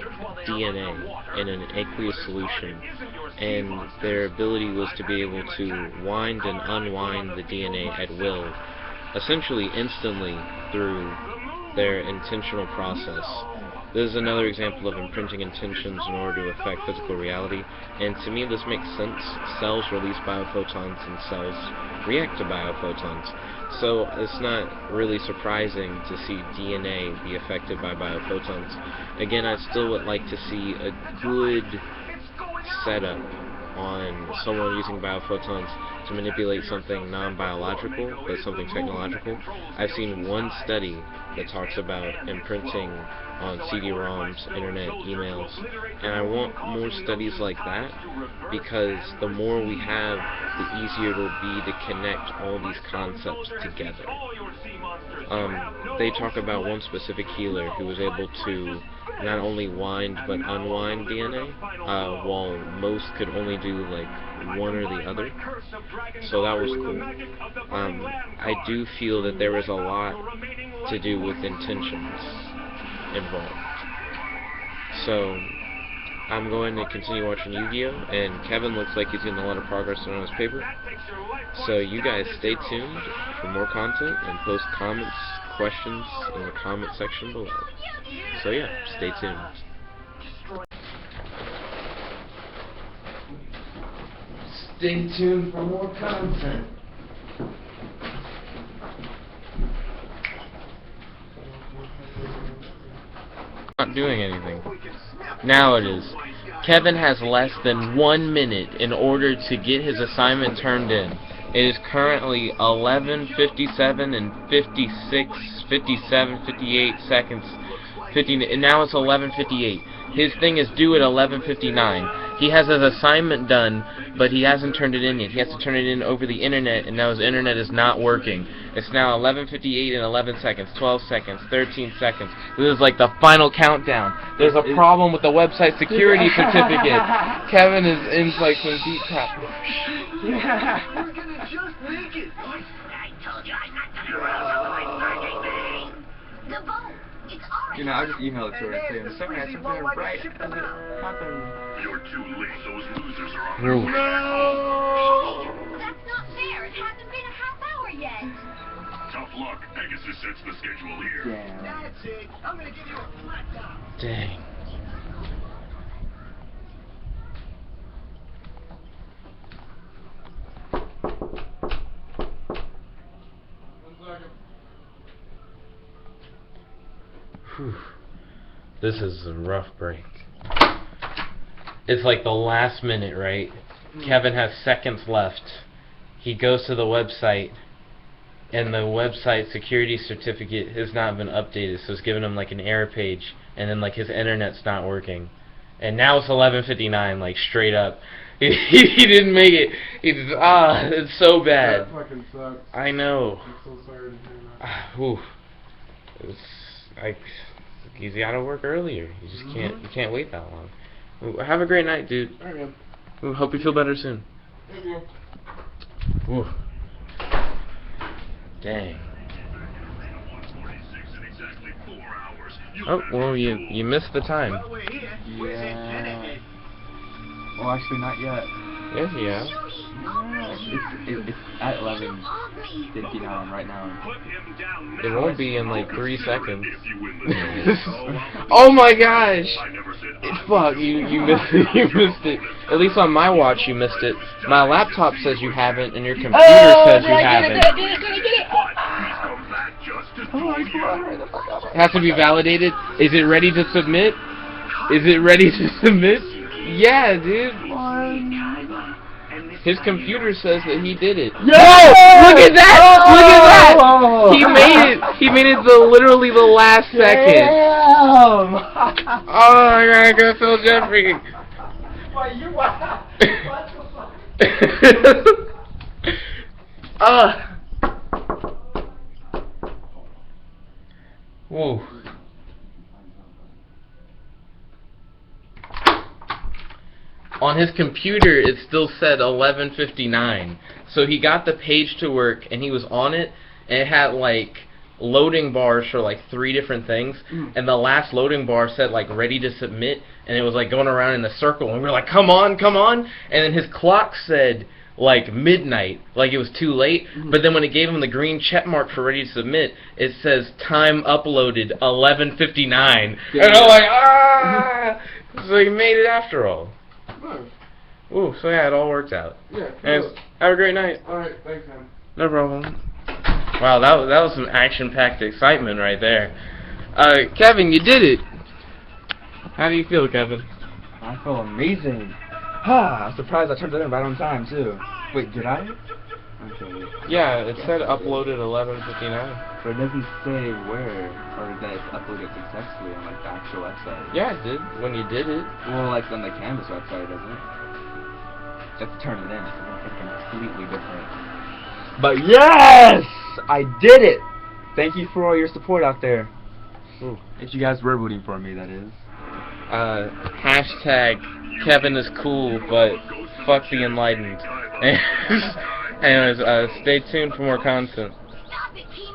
DNA in an aqueous solution, and their ability was to be able to wind and unwind the DNA at will, essentially instantly through their intentional process. This is another example of imprinting intentions in order to affect physical reality, and to me this makes sense. Cells release biophotons and cells react to biophotons, so it's not really surprising to see DNA be affected by biophotons. Again, I still would like to see a good setup on someone using biophotons to manipulate something non-biological, but something technological. I've seen one study that talks about imprinting on CD-ROMs, internet, emails, and I want more studies like that, because the more we have, the easier it will be to connect all these concepts together. They talk about one specific healer who was able to not only wind but unwind DNA, while most could only do like one or the other. So that was cool. I do feel that there is a lot to do with intentions involved. So I'm going to continue watching Yu-Gi-Oh! And Kevin looks like he's getting a lot of progress on his paper. So you guys stay tuned for more content and post comments, questions in the comment section below. So yeah, stay tuned. Stay tuned for more content. Not doing anything. Now it is. Kevin has less than 1 minute in order to get his assignment turned in. It is currently 11:57 and 56, 57, 58 seconds. 50, and now it's 11:58. His thing is due at 11:59. He has his assignment done, but he hasn't turned it in yet. He has to turn it in over the internet, and now his internet is not working. It's now 11:58 and 11 seconds, 12 seconds, 13 seconds. This is like the final countdown. There's a problem with the website security certificate. Kevin is in like some deep crap. We're gonna just make it. I told you I'm not gonna ruin my fucking thing. The vote. It's already. You know, I'll just email it to her and say, I'm sorry, I Squeezy something won't right ship and them it out. happened. You're too late. Those losers are on Ooh. their way. That's not fair. It hasn't been a half hour yet. Tough luck. Pegasus sets the schedule here. Damn. That's it. I'm gonna give you a flat top. Dang. Whew. This is a rough break. It's like the last minute, right? Kevin has seconds left. He goes to the website, and the website security certificate has not been updated, so it's giving him like an error page, and then like his internet's not working. And now it's 11:59, like straight up. He didn't make it. It's so bad. That fucking sucks. I know. I'm so sorry to hear that. Whew. It's like he's got to work earlier. You just can't. You can't wait that long. Well, have a great night, dude. Alright, man. We hope you feel better soon. Thank you. Whew. Dang. Oh well, you missed the time. Well, we're here. We're saying ten Yeah. ahead. Well, actually, not yet. Yes, yeah. It's at 11:59 right now. It won't be in like 3 seconds. Oh Oh my gosh! Fuck, you missed it. You missed it. At least on my watch, you missed it. My laptop says you haven't, and your computer says you haven't. It has to be validated. Is it ready to submit? Is it ready to submit? Yeah, dude. His computer says that he did it. Yo! Look at that! Look at that! He made it. He made it literally the last second. Damn! Oh my god, I gotta Phil Jeffrey. Why you? What the fuck? Whoa. On his computer, it still said 11:59. So he got the page to work, and he was on it, and it had like loading bars for like 3 different things, and the last loading bar said like ready to submit, and it was like going around in a circle, and we were like, come on, come on, and then his clock said like midnight, like it was too late, but then when it gave him the green check mark for ready to submit, it says time uploaded 11:59, and I'm like, ah! So he made it after all. Nice. Ooh, so yeah, it all worked out. Yeah, Anyways, cool. have a great night. Alright, thanks, man. No problem. Wow, that was some action-packed excitement right there. Kevin, you did it. How do you feel, Kevin? I feel amazing. Ah, I'm surprised I turned it in right on time too. Wait, did I? Okay. Yeah, it said uploaded 11:59. But it doesn't say where, or that it's uploaded successfully on like the actual website. Yeah, it did when you did it. Well, like on the Canvas website, doesn't it? Let's turn it in. It's completely different. But yes! I did it! Thank you for all your support out there. Ooh. If you guys were rooting for me, that is. Hashtag Kevin is cool, but fuck the enlightened. Anyways, stay tuned for more content. Stop it, King